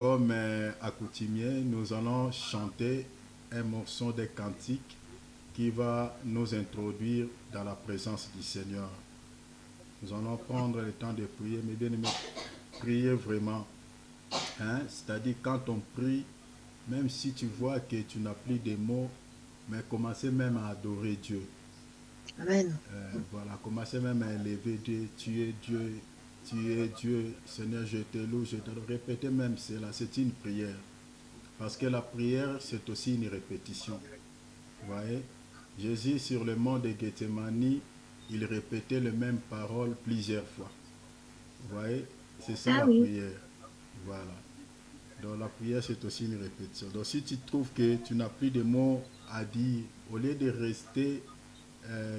Comme accoutumier, nous allons chanter un morceau des cantiques qui va nous introduire dans la présence du Seigneur. Nous allons prendre le temps de prier, mais bien aimé, prier vraiment. Hein? C'est-à-dire quand on prie, même si tu vois que tu n'as plus de mots, mais commencez même à adorer Dieu. Amen. Voilà, commencez même à élever Dieu. Tu es Dieu, tu es Dieu. Seigneur, je te loue, je te loue. Répétez même cela, c'est une prière. Parce que la prière, c'est aussi une répétition. Vous voyez, Jésus, sur le mont de Gethsemane, il répétait les mêmes paroles plusieurs fois. Vous voyez, c'est ça Ah la oui. prière. Voilà. Donc la prière, c'est aussi une répétition. Donc si tu trouves que tu n'as plus de mots à dire, au lieu de rester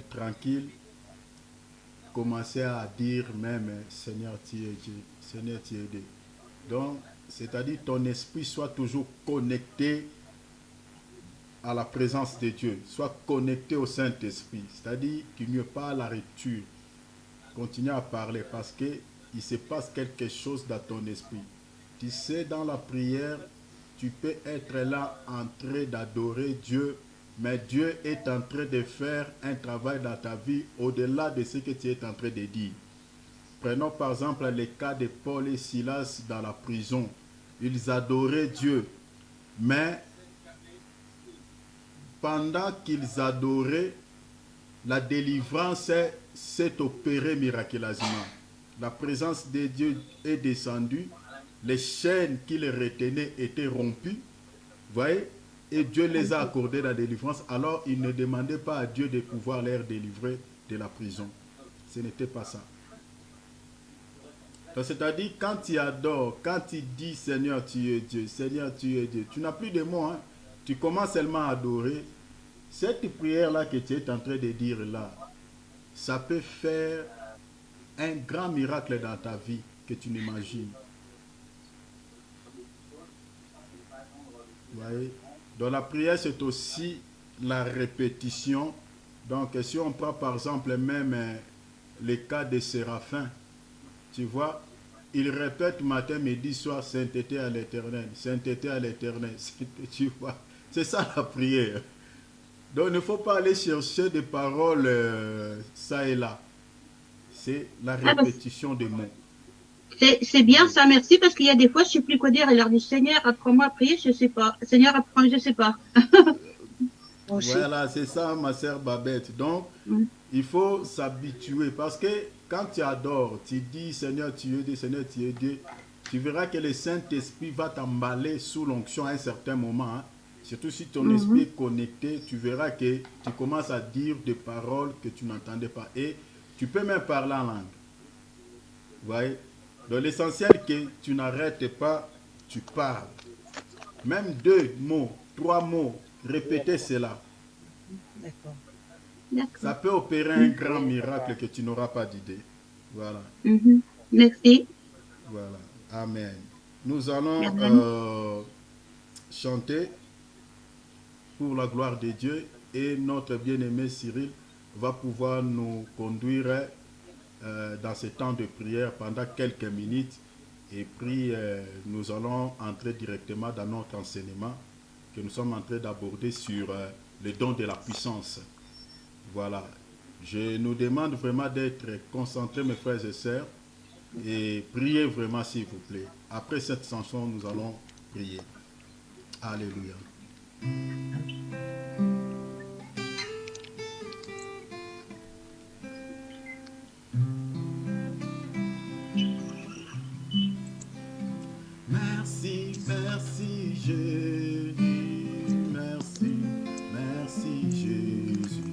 tranquille, commencer à dire même, Seigneur, tu es Dieu, Seigneur, tu es Dieu. Donc, c'est-à-dire ton esprit soit toujours connecté à la présence de Dieu, soit connecté au Saint-Esprit. C'est-à-dire qu'il n'y a pas la rupture. Continue à parler parce qu'il se passe quelque chose dans ton esprit. Tu sais, dans la prière, tu peux être là en train d'adorer Dieu, mais Dieu est en train de faire un travail dans ta vie au-delà de ce que tu es en train de dire. Prenons par exemple le cas de Paul et Silas dans la prison. Ils adoraient Dieu, mais pendant qu'ils adoraient, la délivrance s'est opérée miraculeusement. La présence de Dieu est descendue, les chaînes qui les retenaient étaient rompues, voyez, et Dieu les a accordé la délivrance. Alors ils ne demandaient pas à Dieu de pouvoir les délivrer de la prison. Ce n'était pas ça. C'est-à-dire, quand tu adores, quand tu dis Seigneur, tu es Dieu, Seigneur, tu es Dieu, tu n'as plus de mots, hein? Tu commences seulement à adorer. Cette prière-là que tu es en train de dire là, ça peut faire un grand miracle dans ta vie que tu n'imagines. Vous voyez? Donc la prière, c'est aussi la répétition. Donc si on prend par exemple même les cas de Séraphin, tu vois, il répète matin, midi, soir, sainteté à l'éternel, sainteté à l'éternel, tu vois. C'est ça la prière. Donc il ne faut pas aller chercher des paroles ça et là. C'est la Ah bah, répétition des mots. c'est bien Voyez. ça, merci, parce qu'il y a des fois, je sais plus quoi dire. Elle leur dit, Seigneur, apprends-moi à prier, je sais pas. Seigneur, apprends, je sais pas. Moi aussi. Voilà, c'est ça ma sœur Babette. Donc, Mm. il faut s'habituer parce que quand tu adores, tu dis Seigneur, tu es Dieu, Seigneur, tu es Dieu, tu verras que le Saint-Esprit va t'emballer sous l'onction à un certain moment, hein. Surtout si ton esprit Mhm. est connecté, tu verras que tu commences à dire des paroles que tu n'entendais pas. Et tu peux même parler en langue. Vous voyez? Donc l'essentiel que tu n'arrêtes pas, tu parles. Même deux mots, trois mots, répétez cela. D'accord. Ça D'accord. peut opérer un Mm. grand miracle que tu n'auras pas d'idée. Voilà, Mhm. Merci. voilà. Amen. Nous allons Amen. chanter pour la gloire de Dieu et notre bien-aimé Cyril va pouvoir nous conduire dans ce temps de prière pendant quelques minutes et puis nous allons entrer directement dans notre enseignement que nous sommes en train d'aborder sur le don de la puissance. Voilà. Je nous demande vraiment d'être concentrés, mes frères et sœurs, et priez vraiment, s'il vous plaît. Après cette chanson, nous allons prier. Alléluia. Merci, merci Jésus, merci, merci Jésus,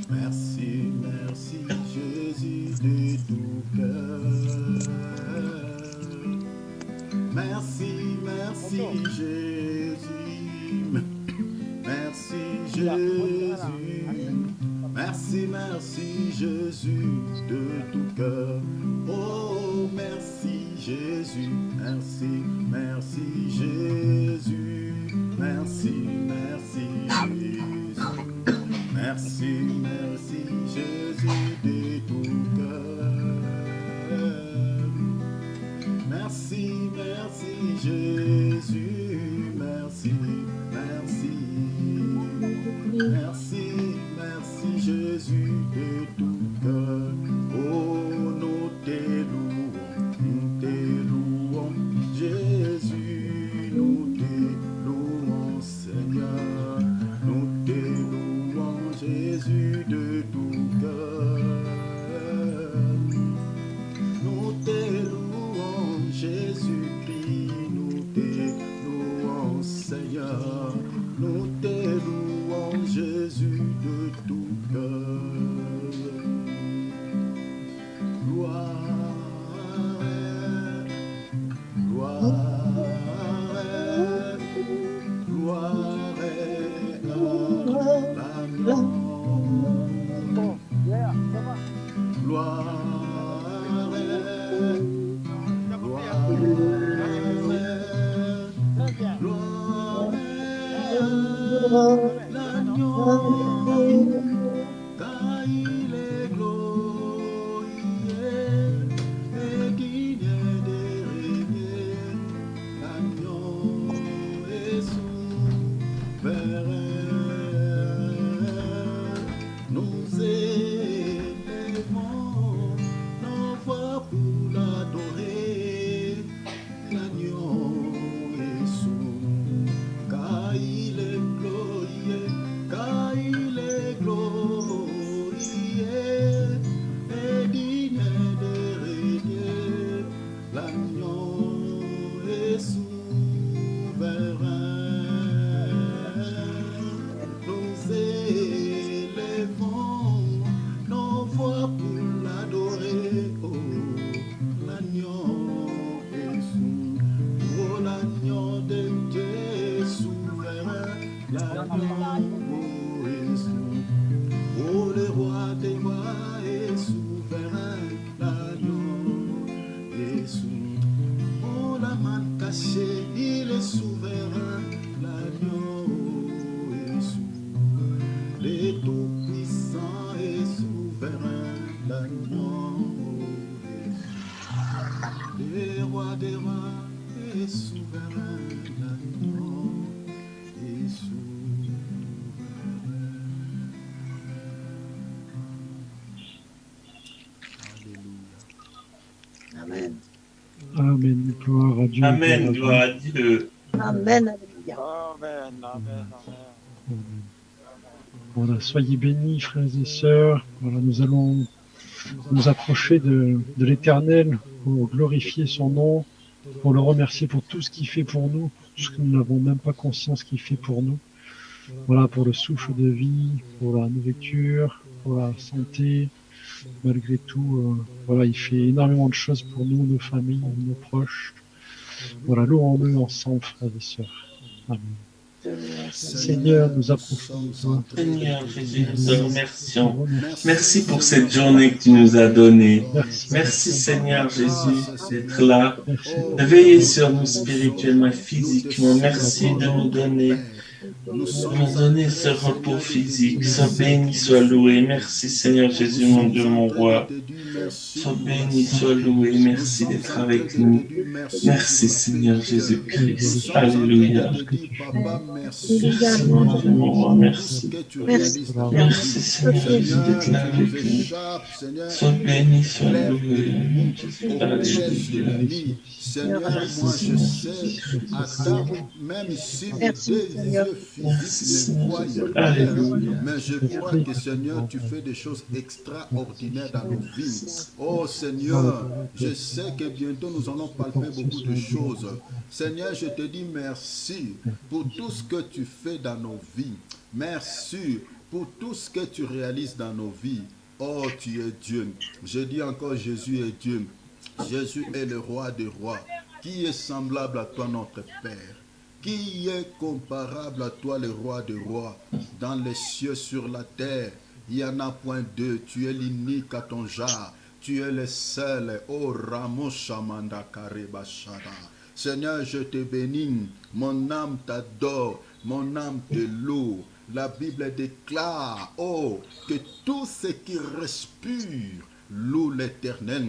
merci, merci Jésus de tout cœur. Merci, merci Jésus, merci Jésus, merci, merci Jésus de tout cœur. Oh, merci Jésus, merci, merci Jésus, merci, merci Jésus, merci, merci Jésus de tout cœur. Merci, merci Jésus. merci. Merci, merci Jésus de tout cœur. Oh, nous te louons, Jésus, nous te louons, Seigneur. Nous te louons, Jésus de tout cœur. Nous te louons, Jésus-Christ, nous te louons, Seigneur. Nous te louons, Jésus de tout cœur. Gloire, gloire, gloire à l'agneau. Gloire, l'agneau, car il est glorieux et digne de régner. L'agneau est souverain. Nous élevons nos voix pour l'adorer. L'agneau est souverain, car il est glorieux, car il est glorieux et digne de régner. L'agneau est souverain. Nous élevons nos voix pour l'adorer. Oh, l'agneau est souverain. Oh, l'agneau de Dieu est souverain. L'agneau est souverain. Oh, le roi des rois est souverain. L'agneau est souverain. Oh, la manne cachée, il est souverain. L'agneau est souverain. Le Tout-Puissant est souverain. L'agneau est souverain. Le roi des rois est souverain. L'agneau est souverain. Alléluia. Amen. Amen. Gloire à Dieu. Amen, gloire à Dieu. Amen. Alléluia. Amen, amen, amen. Amen. Voilà, soyez bénis, frères et sœurs. Voilà, nous allons nous approcher de l'Éternel pour glorifier son nom, pour le remercier pour tout ce qu'il fait pour nous, tout ce que nous n'avons même pas conscience qu'il fait pour nous. Voilà, pour le souffle de vie, pour la nourriture, pour la santé. Malgré tout, voilà, il fait énormément de choses pour nous, nos familles, nos proches. Voilà, louons-le ensemble, frères et sœurs. Amen. Seigneur, nous approchons de toi. Seigneur Jésus, nous te remercions. Merci pour cette journée que tu nous as donnée. Merci Seigneur Jésus d'être là, de veiller sur nous spirituellement et physiquement. Merci de nous donner ce repos physique. Sois béni, sois loué. Merci Seigneur Jésus, mon Dieu, mon roi. Sois béni, sois loué. Merci d'être avec nous. Merci Seigneur Jésus-Christ. Alléluia. Merci mon Dieu, mon roi. Merci. Merci Seigneur Jésus d'être là avec nous. Sois béni, sois loué. Alléluia. Seigneur, moi je sais, Adam, même si mes deux yeux physiques ne voient pas, mais je crois que Seigneur, tu fais des choses extraordinaires dans nos vies. Oh Seigneur, je sais que bientôt nous allons palper beaucoup de choses. Seigneur, je te dis merci pour tout ce que tu fais dans nos vies. Merci pour tout ce que tu réalises dans nos vies. Oh, tu es Dieu. Je dis encore, Jésus est Dieu. Jésus est le roi des rois. Qui est semblable à toi, notre Père? Qui est comparable à toi, le roi des rois? Dans les cieux, sur la terre, il n'y en a point deux. Tu es l'unique à ton genre. Tu es le seul. Oh, Ramos Shamanda Karebashara. Seigneur, je te bénis. Mon âme t'adore. Mon âme te loue. La Bible déclare, oh, que tout ce qui respire loue l'Éternel.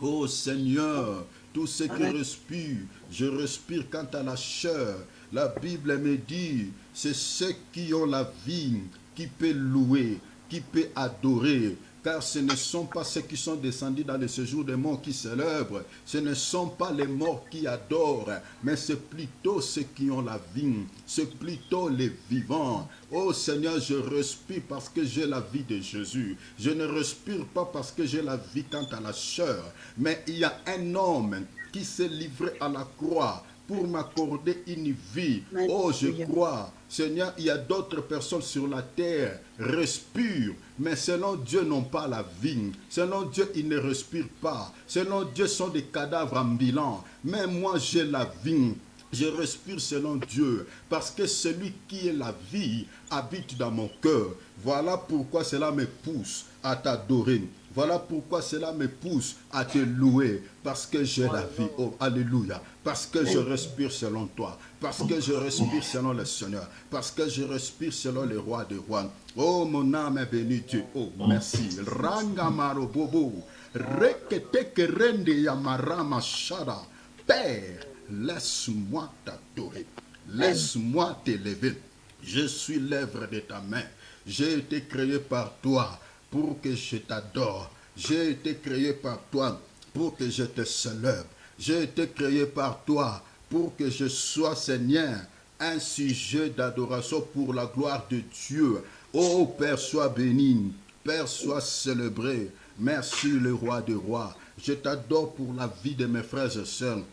Oh Seigneur, tout ce qui respire, je respire quant à la chair. La Bible me dit, c'est ceux qui ont la vie qui peut louer, qui peut adorer. Car ce ne sont pas ceux qui sont descendus dans le séjour des morts qui célèbrent. Ce ne sont pas les morts qui adorent, mais c'est plutôt ceux qui ont la vie. C'est plutôt les vivants. Oh Seigneur, je respire parce que j'ai la vie de Jésus. Je ne respire pas parce que j'ai la vie quant à la chair. Mais il y a un homme qui s'est livré à la croix pour m'accorder une vie. Oh, je crois. Seigneur, il y a d'autres personnes sur la terre respirent, mais selon Dieu n'ont pas la vie. Selon Dieu, ils ne respirent pas. Selon Dieu, sont des cadavres ambulants. Mais moi, j'ai la vie. Je respire selon Dieu, parce que celui qui est la vie habite dans mon cœur. Voilà pourquoi cela me pousse à t'adorer. Voilà pourquoi cela me pousse à te louer, parce que j'ai la vie. Oh, alléluia. Parce que je respire selon toi. Parce que je respire selon le Seigneur. Parce que je respire selon le roi des rois. Oh, mon âme est bénie Dieu. Oh, merci. Rangamaro bobo. Rekete rende yamarama shara. Père, laisse-moi t'adorer. Laisse-moi t'élever. Je suis l'œuvre de ta main. J'ai été créé par toi pour que je t'adore. J'ai été créé par toi pour que je te célèbre. J'ai été créé par toi pour que je sois, Seigneur, un sujet d'adoration pour la gloire de Dieu. Oh Père, sois béni. Père, sois célébré. Merci le roi des rois. Je t'adore pour la vie de mes frères et sœurs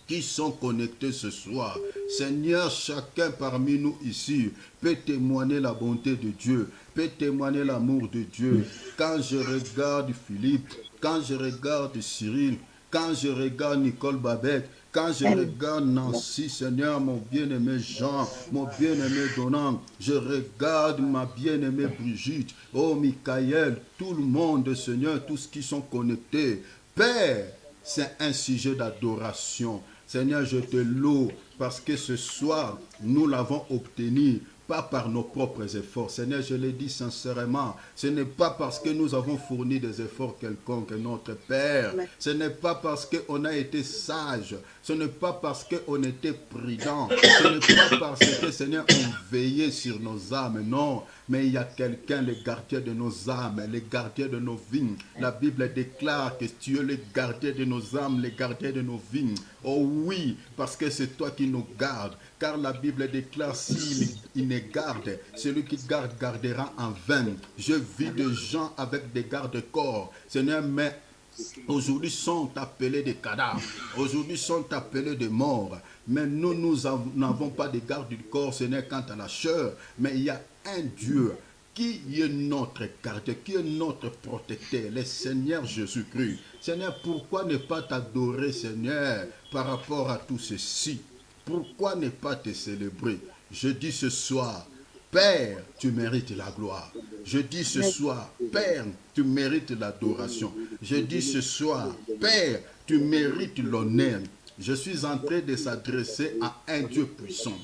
qui sont connectés ce soir. Seigneur, chacun parmi nous ici peut témoigner la bonté de Dieu, peut témoigner l'amour de Dieu. Quand je regarde Philippe, quand je regarde Cyril, quand je regarde Nicole Babette, quand je regarde Nancy, Seigneur, mon bien-aimé Jean, mon bien-aimé Donald, je regarde ma bien-aimée Brigitte, oh Michael, tout le monde, Seigneur, tous qui sont connectés. Père, c'est un sujet d'adoration. Seigneur, je te loue parce que ce soir, nous l'avons obtenu, pas par nos propres efforts. Seigneur, je le dis sincèrement, ce n'est pas parce que nous avons fourni des efforts quelconques, notre Père. Ce n'est pas parce qu'on a été sage. Ce n'est pas parce qu'on était prudent. Ce n'est pas parce que, Seigneur, on veillait sur nos âmes. Non, mais il y a quelqu'un, le gardien de nos âmes, le gardien de nos vies. La Bible déclare que tu es le gardien de nos âmes, le gardien de nos vies. Oh oui, parce que c'est toi qui nous gardes. Car la Bible déclare, s'il ne garde, celui qui garde gardera en vain. Je vis des gens avec des gardes-corps. Seigneur, mais aujourd'hui sont appelés des cadavres. Aujourd'hui sont appelés des morts. Mais nous n'avons pas de garde du corps, Seigneur, quant à la chair. Mais il y a un Dieu qui est notre gardien, qui est notre protecteur, le Seigneur Jésus-Christ. Seigneur, pourquoi ne pas t'adorer, Seigneur, par rapport à tout ceci? Pourquoi ne pas te célébrer? Je dis ce soir, Père, tu mérites la gloire. Je dis ce soir, Père, tu mérites l'adoration. Je dis ce soir, Père, tu mérites l'honneur. Je suis en train de s'adresser à un Dieu puissant.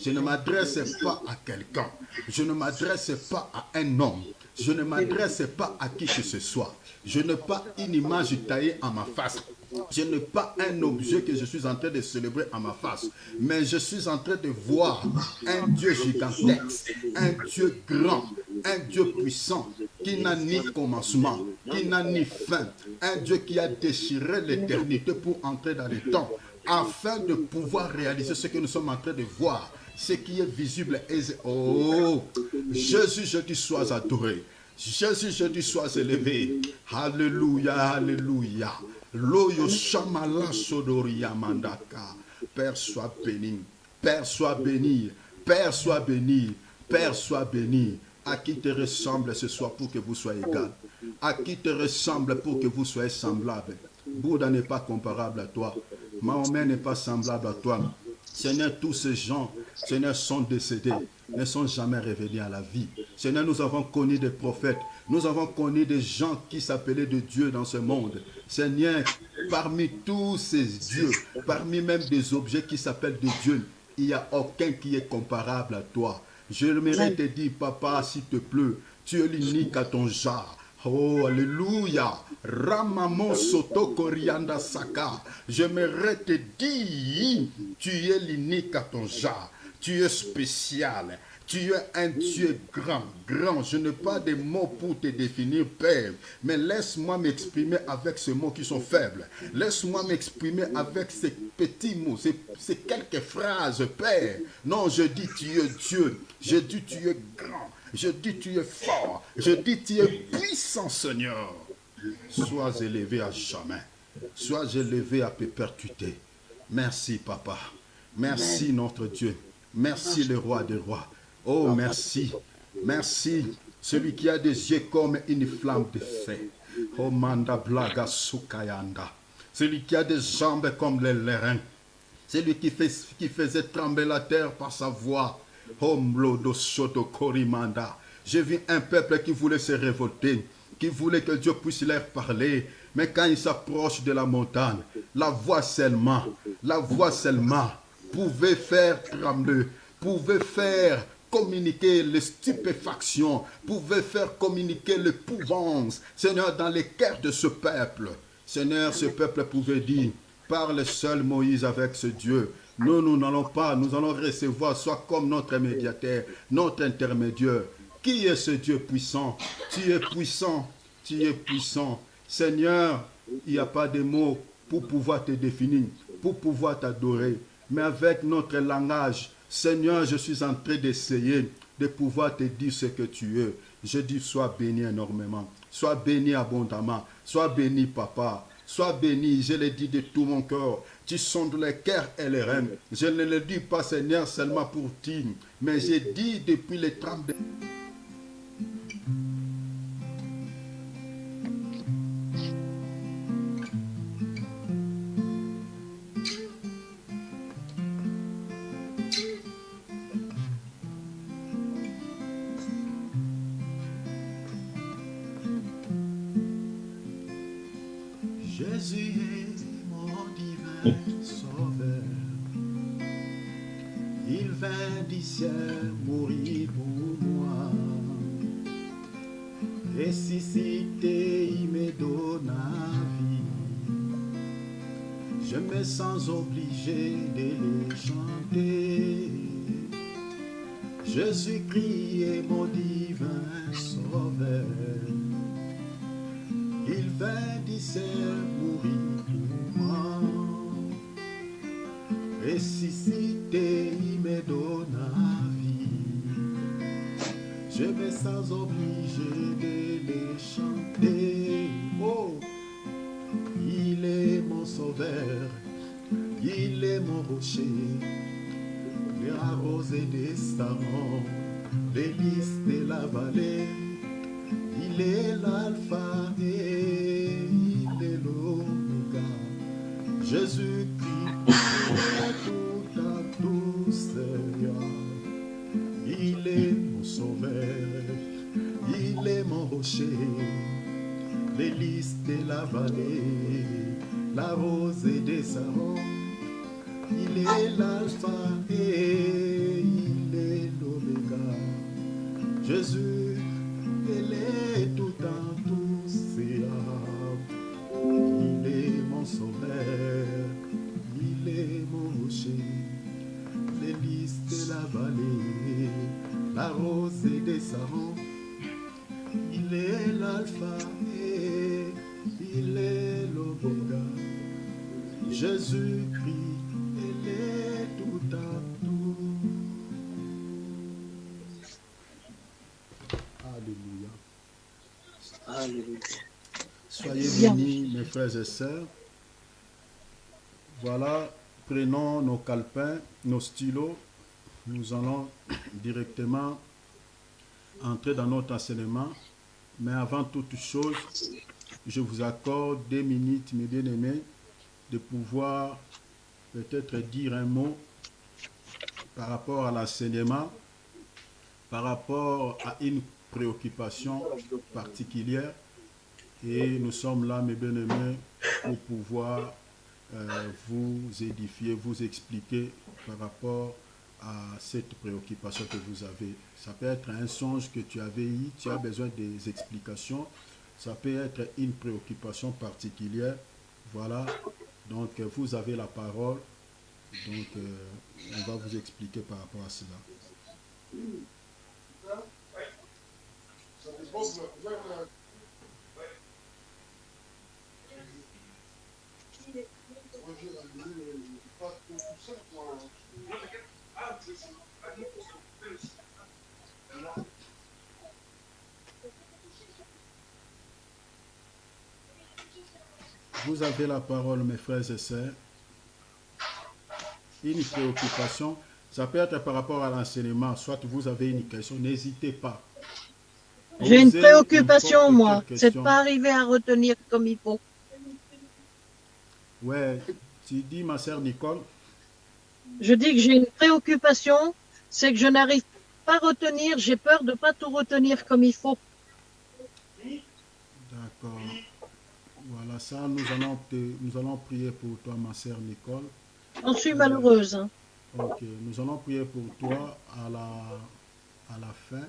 Je ne m'adresse pas à quelqu'un. Je ne m'adresse pas à un homme. Je ne m'adresse pas à qui que ce soit. Je n'ai pas une image taillée à ma face. Je n'ai pas un objet que je suis en train de célébrer à ma face. Mais je suis en train de voir un Dieu gigantesque, un Dieu grand, un Dieu puissant, qui n'a ni commencement, qui n'a ni fin. Un Dieu qui a déchiré l'éternité pour entrer dans le temps, afin de pouvoir réaliser ce que nous sommes en train de voir. Ce qui est visible est... Oh, Jésus, je dis, sois adoré. Jésus, je dis, sois élevé. Alléluia, alléluia. Loyo shamala sodoria mandaka. Père, sois béni. Père, sois béni. Père, sois béni. Père, sois béni. À qui te ressemble ce soir pour que vous soyez égal? À qui te ressemble pour que vous soyez semblable? Bouddha n'est pas comparable à toi. Mahomet n'est pas semblable à toi. Seigneur, tous ces gens, Seigneur, sont décédés, ne sont jamais revenus à la vie. Seigneur, nous avons connu des prophètes, nous avons connu des gens qui s'appelaient de Dieu dans ce monde. Seigneur, parmi tous ces dieux, parmi même des objets qui s'appellent de Dieu, il n'y a aucun qui est comparable à toi. Je aimerais te dire, papa, s'il te plaît, tu es l'unique à ton genre. Oh, alléluia. Ramamon soto corianda saka. J'aimerais te dire, tu es l'unique à ton genre. Tu es spécial. Tu es un Dieu grand, grand. Je n'ai pas de mots pour te définir, Père. Mais laisse-moi m'exprimer avec ces mots qui sont faibles. Laisse-moi m'exprimer avec ces petits mots, ces quelques phrases, Père. Non, je dis tu es Dieu. Je dis tu es grand. Je dis tu es fort. Je dis tu es puissant, Seigneur. Sois élevé à jamais. Sois élevé à perpétuité. Merci, Papa. Merci, notre Dieu. Merci, le roi des rois. Oh, merci. Merci. Celui qui a des yeux comme une flamme de feu. Oh, Manda Blaga Sukayanda. Celui qui a des jambes comme les lérins. Celui qui faisait trembler la terre par sa voix. Oh, Mlodo Soto Korimanda. J'ai vu un peuple qui voulait se révolter, qui voulait que Dieu puisse leur parler. Mais quand il s'approche de la montagne, la voix seulement pouvait faire trembler, pouvait faire communiquer les stupéfactions, pouvait faire communiquer l'épouvante, Seigneur, dans les cœurs de ce peuple. Seigneur, ce peuple pouvait dire, parle seul Moïse avec ce Dieu. Nous n'allons pas, nous allons recevoir, soit comme notre médiateur, notre intermédiaire. Qui est ce Dieu puissant? Tu es puissant, tu es puissant. Seigneur, il n'y a pas de mots pour pouvoir te définir, pour pouvoir t'adorer. Mais avec notre langage, Seigneur, je suis en train d'essayer de pouvoir te dire ce que tu es. Je dis, sois béni énormément, sois béni abondamment, sois béni, Papa. Sois béni, je le dis de tout mon cœur. Tu sondes les cœurs et les reins. Je ne le dis pas, Seigneur, seulement pour dire, mais j'ai dit depuis les trames de... Jésus est mon divin sauveur. Il vint du ciel mourir pour moi. Ressuscité, il me donne la vie. Je me sens obligé de le chanter. Jésus-Christ est mon divin sauveur. Il vint du ciel mourir pour moi. Ressuscité, il me donne la vie. Je me sens obligé de le chanter. Oh, il est mon sauveur, il est mon rocher, le arrosé des sarons, l'hélice de la vallée. Il est l'alpha et il est l'oméga. Jésus-Christ est tout en tout, Seigneur. Il est mon sauveur, il est mon rocher, l'hélice de la vallée, la rosée des sarons. Il est l'alpha et il est l'oméga. Jésus, il est tout en tout, Seigneur. Il est mon sauveur, il est mon rocher, l'hélice de la vallée, la rosée des sarons. Il est l'alpha et il est l'oméga. Jésus-Christ, il est tout en tout. Alléluia. Alléluia. Soyez bénis, mes frères et sœurs. Voilà, prenons nos calepins, nos stylos. Nous allons directement entrer dans notre enseignement. Mais avant toute chose, je vous accorde 2 minutes, mes bien-aimés, de pouvoir peut-être dire un mot par rapport à l'enseignement, par rapport à une préoccupation particulière. Et nous sommes là, mes bien-aimés, pour pouvoir vous édifier, vous expliquer par rapport à cette préoccupation que vous avez. Ça peut être un songe que tu avais eu, tu as besoin des explications. Ça peut être une préoccupation particulière. Voilà, donc vous avez la parole Donc, on va vous expliquer par rapport à cela. Vous avez la parole, mes frères et sœurs. Une préoccupation, ça peut être par rapport à l'enseignement, soit vous avez une question, n'hésitez pas. J'ai une Posez préoccupation, n'importe moi. quelle C'est de question. pas arriver à retenir comme il faut. Ouais, tu dis, ma sœur Nicole. Je dis que j'ai une préoccupation, c'est que je n'arrive pas à retenir, j'ai peur de pas tout retenir comme il faut. D'accord. Voilà, ça, nous allons prier pour toi, ma sœur Nicole. J'en suis malheureuse. Hein. Ok, nous allons prier pour toi à la fin.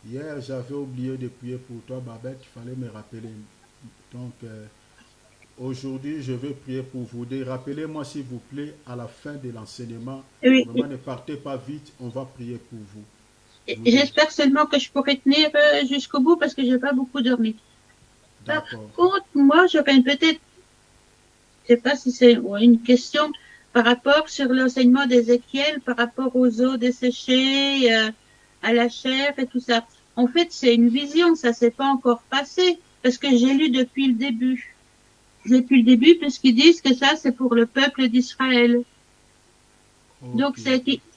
Hier, j'avais oublié de prier pour toi, Babette, il fallait me rappeler. Donc, aujourd'hui, je vais prier pour vous deux. Rappelez-moi, s'il vous plaît, à la fin de l'enseignement. Oui. Vraiment, ne partez pas vite, on va prier pour vous. J'espère seulement que je pourrai tenir jusqu'au bout parce que j'ai pas beaucoup dormi. Par D'accord. contre, moi, j'aurais peut-être, je sais pas si c'est une question par rapport sur l'enseignement d'Ézéchiel, par rapport aux eaux desséchées, à la chair et tout ça. En fait, c'est une vision, ça s'est pas encore passé parce que j'ai lu depuis le début. Depuis le début, puisqu'ils disent que ça, c'est pour le peuple d'Israël. Ok. Donc,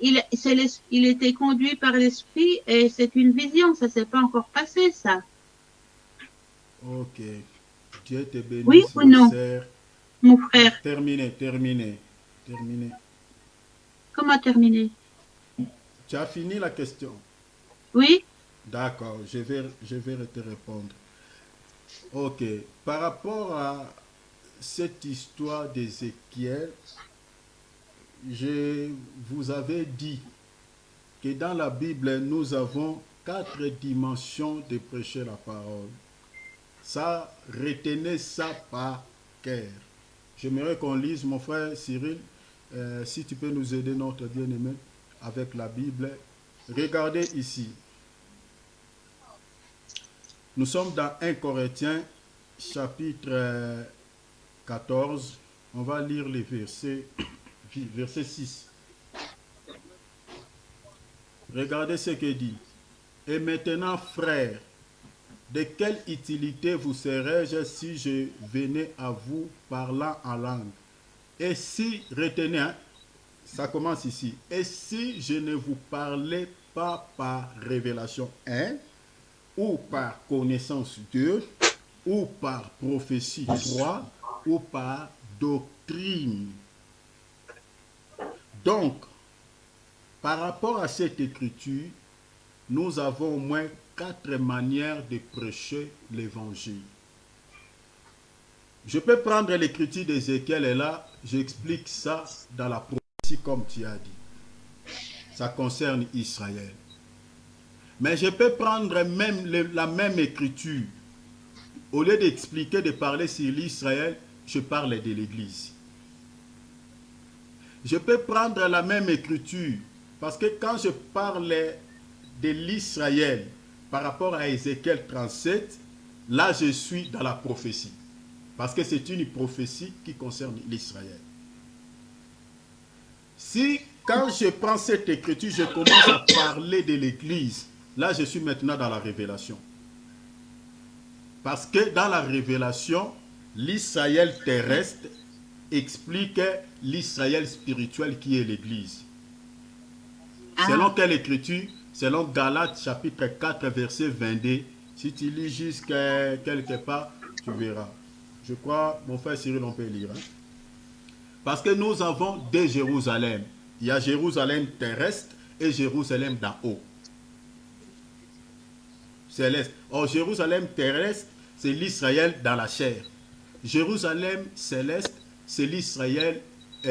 il était conduit par l'esprit et c'est une vision, ça s'est pas encore passé, ça. Ok. Dieu te bénisse, Oui ou ma non, sœur. mon frère? Terminé. Comment terminer? Tu as fini la question? Oui? D'accord, je vais te répondre. Ok. Par rapport à cette histoire d'Ézéchiel, je vous avais dit que dans la Bible, nous avons 4 dimensions de prêcher la parole. Ça, retenez ça par cœur. J'aimerais qu'on lise, mon frère Cyril, si tu peux nous aider, notre bien-aimé, avec la Bible. Regardez ici. Nous sommes dans 1 Corinthiens, chapitre 14. On va lire les versets 6. Regardez ce que dit. Et maintenant, frères, de quelle utilité vous serais-je si je venais à vous parlant en langue? Et si, retenez, hein, ça commence ici. Et si je ne vous parlais pas par révélation 1, ou par connaissance 2, ou par prophétie 3, ou par doctrine. Donc, par rapport à cette écriture, nous avons au moins 4 manières de prêcher l'évangile. Je peux prendre l'écriture d'Ézéchiel et là, j'explique ça dans la prophétie comme tu as dit. Ça concerne Israël. Mais je peux prendre même la même écriture. Au lieu d'expliquer, de parler sur l'Israël, je parle de l'Église. Je peux prendre la même écriture. Parce que quand je parle de l'Israël par rapport à Ézéchiel 37, là je suis dans la prophétie. Parce que c'est une prophétie qui concerne l'Israël. Si quand je prends cette écriture, je commence à parler de l'Église, là je suis maintenant dans la révélation. Parce que dans la révélation, l'Israël terrestre explique l'Israël spirituel qui est l'Église. Selon quelle écriture? Selon Galates chapitre 4 verset 22. Si tu lis jusqu'à quelque part, tu verras. Je crois, mon frère Cyril, on peut lire. Hein? Parce que nous avons deux Jérusalem. Il y a Jérusalem terrestre et Jérusalem d'en haut. Céleste. Or, Jérusalem terrestre, c'est l'Israël dans la chair. Jérusalem céleste, c'est l'Israël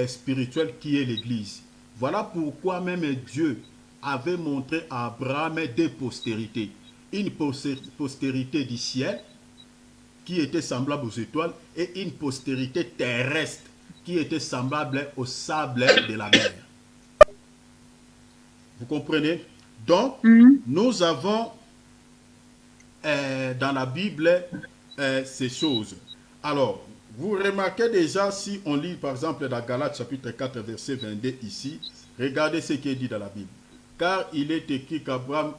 spirituel qui est l'Église. Voilà pourquoi même Dieu avait montré à Abraham deux postérités. Une postérité du ciel, qui était semblable aux étoiles, et une postérité terrestre, qui était semblable au sable de la mer. Vous comprenez? Donc, nous avons dans la Bible ces choses. Alors, vous remarquez déjà, si on lit par exemple dans Galates chapitre 4, verset 22 ici, regardez ce qui est dit dans la Bible. Car il est écrit qu'Abraham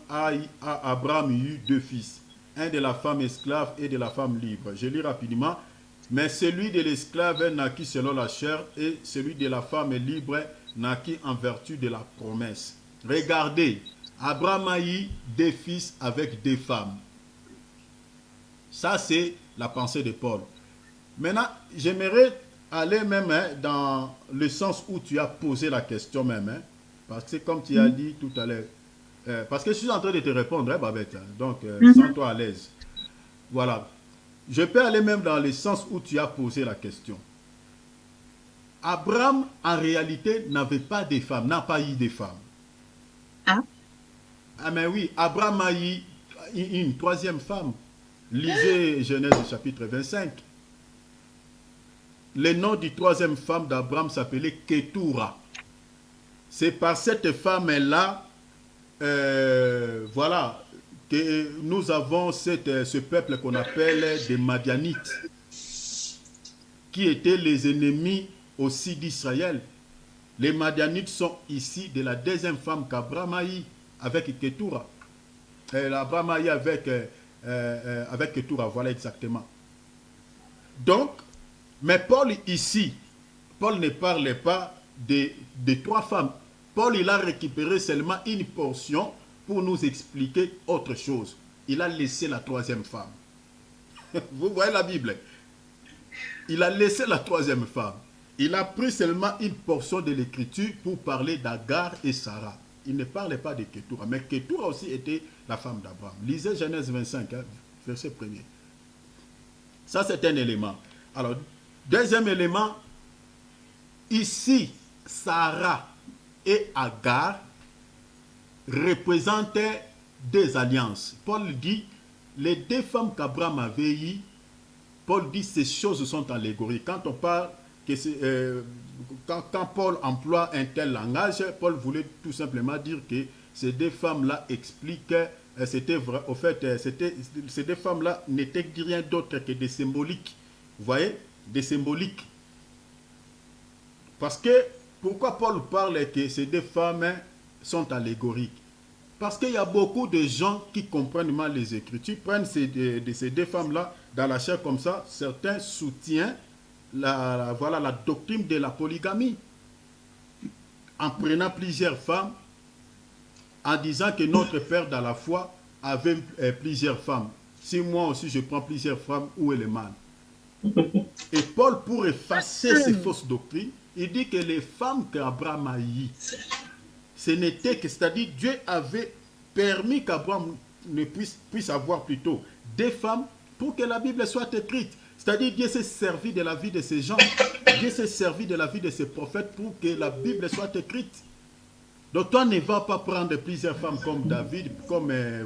eut deux fils, un de la femme esclave et de la femme libre. Je lis rapidement. Mais celui de l'esclave naquit selon la chair et celui de la femme libre naquit en vertu de la promesse. Regardez, Abraham a eu deux fils avec deux femmes. Ça, c'est la pensée de Paul. Maintenant, j'aimerais aller même dans le sens où tu as posé la question même. Parce que comme tu as dit tout à l'heure, parce que je suis en train de te répondre, Babette. Donc, sens-toi à l'aise. Voilà. Je peux aller même dans le sens où tu as posé la question. Abraham, en réalité, n'avait pas de femmes, n'a pas eu de femmes. Ah mais oui, Abraham a eu une troisième femme. Lisez Genèse chapitre 25. Le nom du troisième femme d'Abraham s'appelait Ketura. C'est par cette femme-là, voilà, que nous avons ce peuple qu'on appelle des Madianites, qui étaient les ennemis aussi d'Israël. Les Madianites sont ici de la deuxième femme qu'Abraham a eu avec Ketura. Abraham a eu avec Ketura, voilà exactement. Donc, mais Paul ici, Paul ne parle pas de trois femmes. Paul, il a récupéré seulement une portion pour nous expliquer autre chose. Il a laissé la troisième femme. Vous voyez la Bible? Il a laissé la troisième femme. Il a pris seulement une portion de l'écriture pour parler d'Agar et Sarah. Il ne parlait pas de Ketura. Mais Ketura aussi était la femme d'Abraham. Lisez Genèse 25, verset 1er. Ça, c'est un élément. Alors, deuxième élément, ici, Sarah et Agar représentaient des alliances. Paul dit, les deux femmes qu'Abraham avait eues, Paul dit ces choses sont allégoriques. Quand on parle, quand Paul emploie un tel langage, Paul voulait tout simplement dire que ces deux femmes-là expliquent, c'était vrai, au fait, ces deux femmes-là n'étaient rien d'autre que des symboliques. Vous voyez, des symboliques. Parce que, pourquoi Paul parle que ces deux femmes sont allégoriques? Parce qu'il y a beaucoup de gens qui comprennent mal les Écritures, prennent ces deux femmes-là dans la chair comme ça. Certains soutiennent voilà, la doctrine de la polygamie en prenant plusieurs femmes, en disant que notre Père dans la foi avait plusieurs femmes. Si moi aussi je prends plusieurs femmes, où est le mal? Et Paul, pour effacer ces fausses doctrines, il dit que les femmes qu'Abraham a eues, ce n'était que, c'est-à-dire Dieu avait permis qu'Abraham ne puisse avoir plutôt des femmes pour que la Bible soit écrite. C'est-à-dire Dieu s'est servi de la vie de ces gens, Dieu s'est servi de la vie de ces prophètes pour que la Bible soit écrite. Donc toi ne vas pas prendre plusieurs femmes comme David,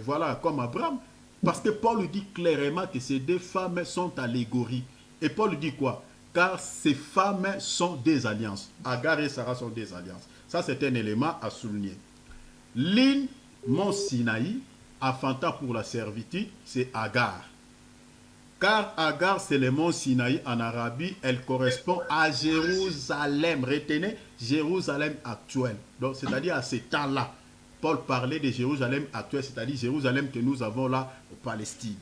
voilà, comme Abraham, parce que Paul dit clairement que ces deux femmes sont allégories. Et Paul dit quoi? Car ces femmes sont des alliances. Agar et Sarah sont des alliances. Ça, c'est un élément à souligner. L'île Mont Sinaï, enfantant pour la servitude, c'est Agar. Car Agar, c'est le mont Sinaï en Arabie, elle correspond à Jérusalem. Retenez, Jérusalem actuelle. Donc, c'est-à-dire à ce temps-là, Paul parlait de Jérusalem actuelle, c'est-à-dire Jérusalem que nous avons là au Palestine.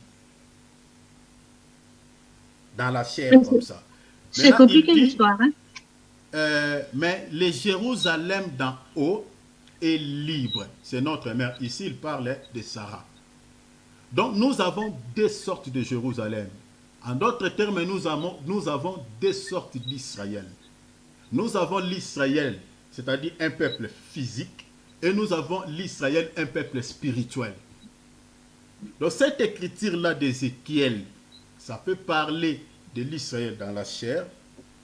Dans la chair, comme ça. C'est compliqué l'histoire, hein? Mais le Jérusalem d'en haut est libre. C'est notre mère. Ici, il parle de Sarah. Donc, nous avons deux sortes de Jérusalem. En d'autres termes, nous avons deux sortes d'Israël. Nous avons l'Israël, c'est-à-dire un peuple physique, et nous avons l'Israël, un peuple spirituel. Donc, cette écriture-là d'Ézéchiel, ça peut parler de l'Israël dans la chair,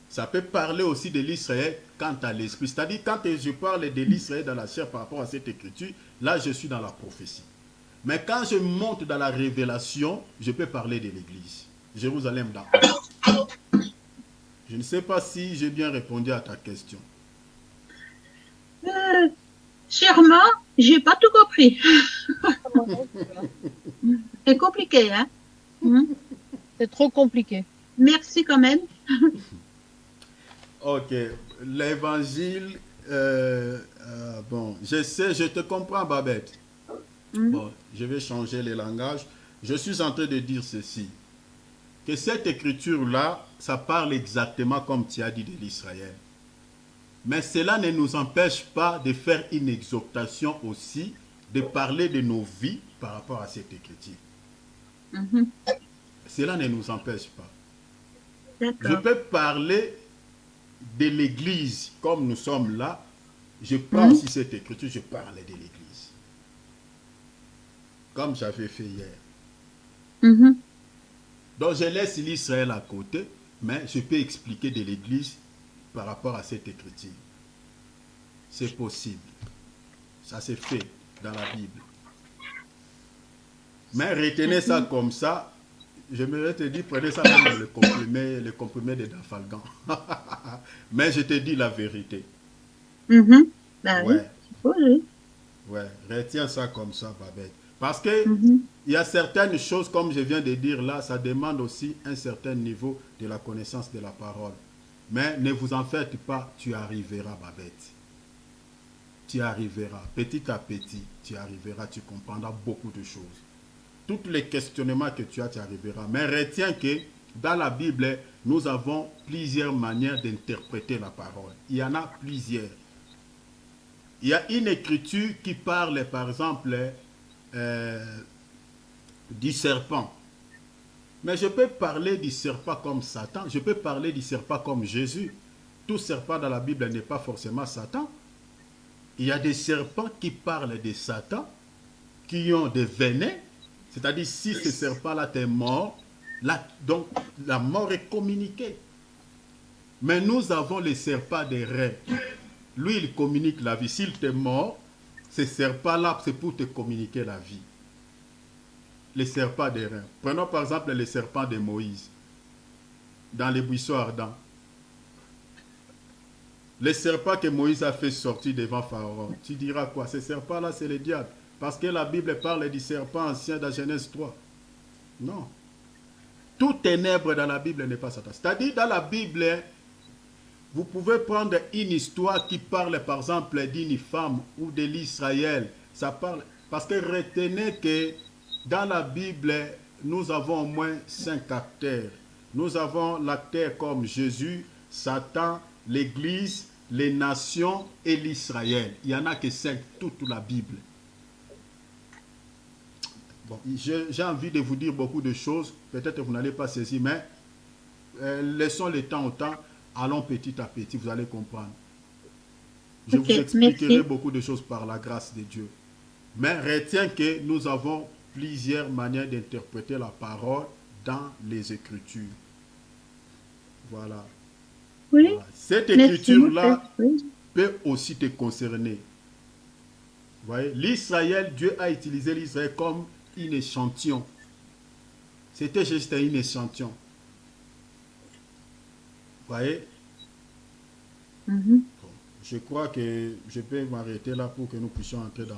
ça peut parler aussi de l'Israël quant à l'esprit. C'est-à-dire, quand je parle de l'Israël dans la chair par rapport à cette écriture, là, je suis dans la prophétie. Mais quand je monte dans la révélation, je peux parler de l'Église. Jérusalem d'en haut. Je ne sais pas si j'ai bien répondu à ta question. Sûrement, j'ai pas tout compris. C'est compliqué, hein? C'est trop compliqué. Merci quand même. Ok, l'évangile, bon, je sais, je te comprends, Babette. Bon, je vais changer les langages. Je suis en train de dire ceci, que cette écriture-là, ça parle exactement comme tu as dit de l'Israël. Mais cela ne nous empêche pas de faire une exhortation aussi, de parler de nos vies par rapport à cette écriture. Cela ne nous empêche pas. Je peux parler de l'Église comme nous sommes là. Je prends aussi cette écriture, je parle de l'Église. Comme j'avais fait hier. Donc je laisse l'Israël à côté, mais je peux expliquer de l'Église par rapport à cette écriture. C'est possible. Ça s'est fait dans la Bible. Mais retenez ça comme ça. J'aimerais te dire, prenez ça même le comprimé de Dafalgan. Mais je te dis la vérité. Bah ouais. Oui. Ouais, retiens ça comme ça, Babette. Parce que il y a certaines choses, comme je viens de dire là, ça demande aussi un certain niveau de la connaissance de la parole. Mais ne vous en faites pas, tu arriveras, Babette. Tu arriveras. Petit à petit, tu arriveras, tu comprendras beaucoup de choses. Tous les questionnements que tu as, tu arriveras. Mais retiens que dans la Bible, nous avons plusieurs manières d'interpréter la parole. Il y en a plusieurs. Il y a une écriture qui parle, par exemple, du serpent. Mais je peux parler du serpent comme Satan. Je peux parler du serpent comme Jésus. Tout serpent dans la Bible n'est pas forcément Satan. Il y a des serpents qui parlent de Satan, qui ont des venins. C'est-à-dire, si ce serpent-là t'est mort, donc la mort est communiquée. Mais nous avons les serpents des reins. Lui, il communique la vie. S'il t'est mort, ce serpent-là, c'est pour te communiquer la vie. Les serpents des reins. Prenons par exemple les serpents de Moïse, dans les buissons ardents. Les serpents que Moïse a fait sortir devant Pharaon. Tu diras quoi? Ces serpents-là, c'est le diable. Parce que la Bible parle du serpent ancien dans Genèse 3. Non. Tout ténèbre dans la Bible n'est pas Satan. C'est-à-dire, dans la Bible, vous pouvez prendre une histoire qui parle, par exemple, d'une femme ou de l'Israël. Ça parle. Parce que retenez que dans la Bible, nous avons au moins 5 acteurs. Nous avons l'acteur comme Jésus, Satan, l'Église, les nations et l'Israël. Il n'y en a que 5, toute la Bible. Bon, j'ai envie de vous dire beaucoup de choses. Peut-être que vous n'allez pas saisir, mais laissons le temps au temps. Allons petit à petit, vous allez comprendre. Je vous expliquerai beaucoup de choses par la grâce de Dieu. Mais retiens que nous avons plusieurs manières d'interpréter la parole dans les Écritures. Voilà. Oui. Voilà. Cette écriture-là peut aussi te concerner. Vous voyez, l'Israël, Dieu a utilisé l'Israël comme un échantillon. C'était juste un échantillon. Vous voyez? Bon, je crois que je peux m'arrêter là pour que nous puissions entrer dans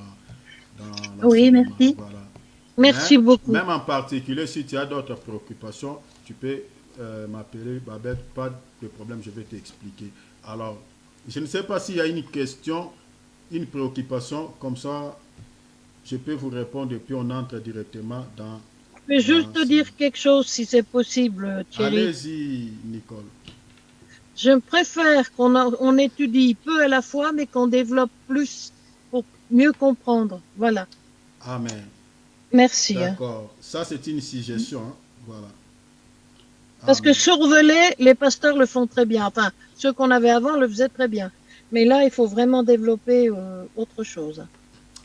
oui, merci. Voilà. Merci beaucoup. Même en particulier, si tu as d'autres préoccupations, tu peux m'appeler, Babette, pas de problème, je vais t'expliquer. Alors, je ne sais pas s'il y a une question, une préoccupation, comme ça, je peux vous répondre et puis on entre directement dans... Je vais juste te dire quelque chose, si c'est possible, Thierry. Allez-y, Nicole. Je préfère qu'on étudie peu à la fois, mais qu'on développe plus pour mieux comprendre. Voilà. Amen. Merci. D'accord. Ça, c'est une suggestion. Hein. Voilà. Parce que surveiller, les pasteurs le font très bien. Enfin, ceux qu'on avait avant le faisaient très bien. Mais là, il faut vraiment développer autre chose.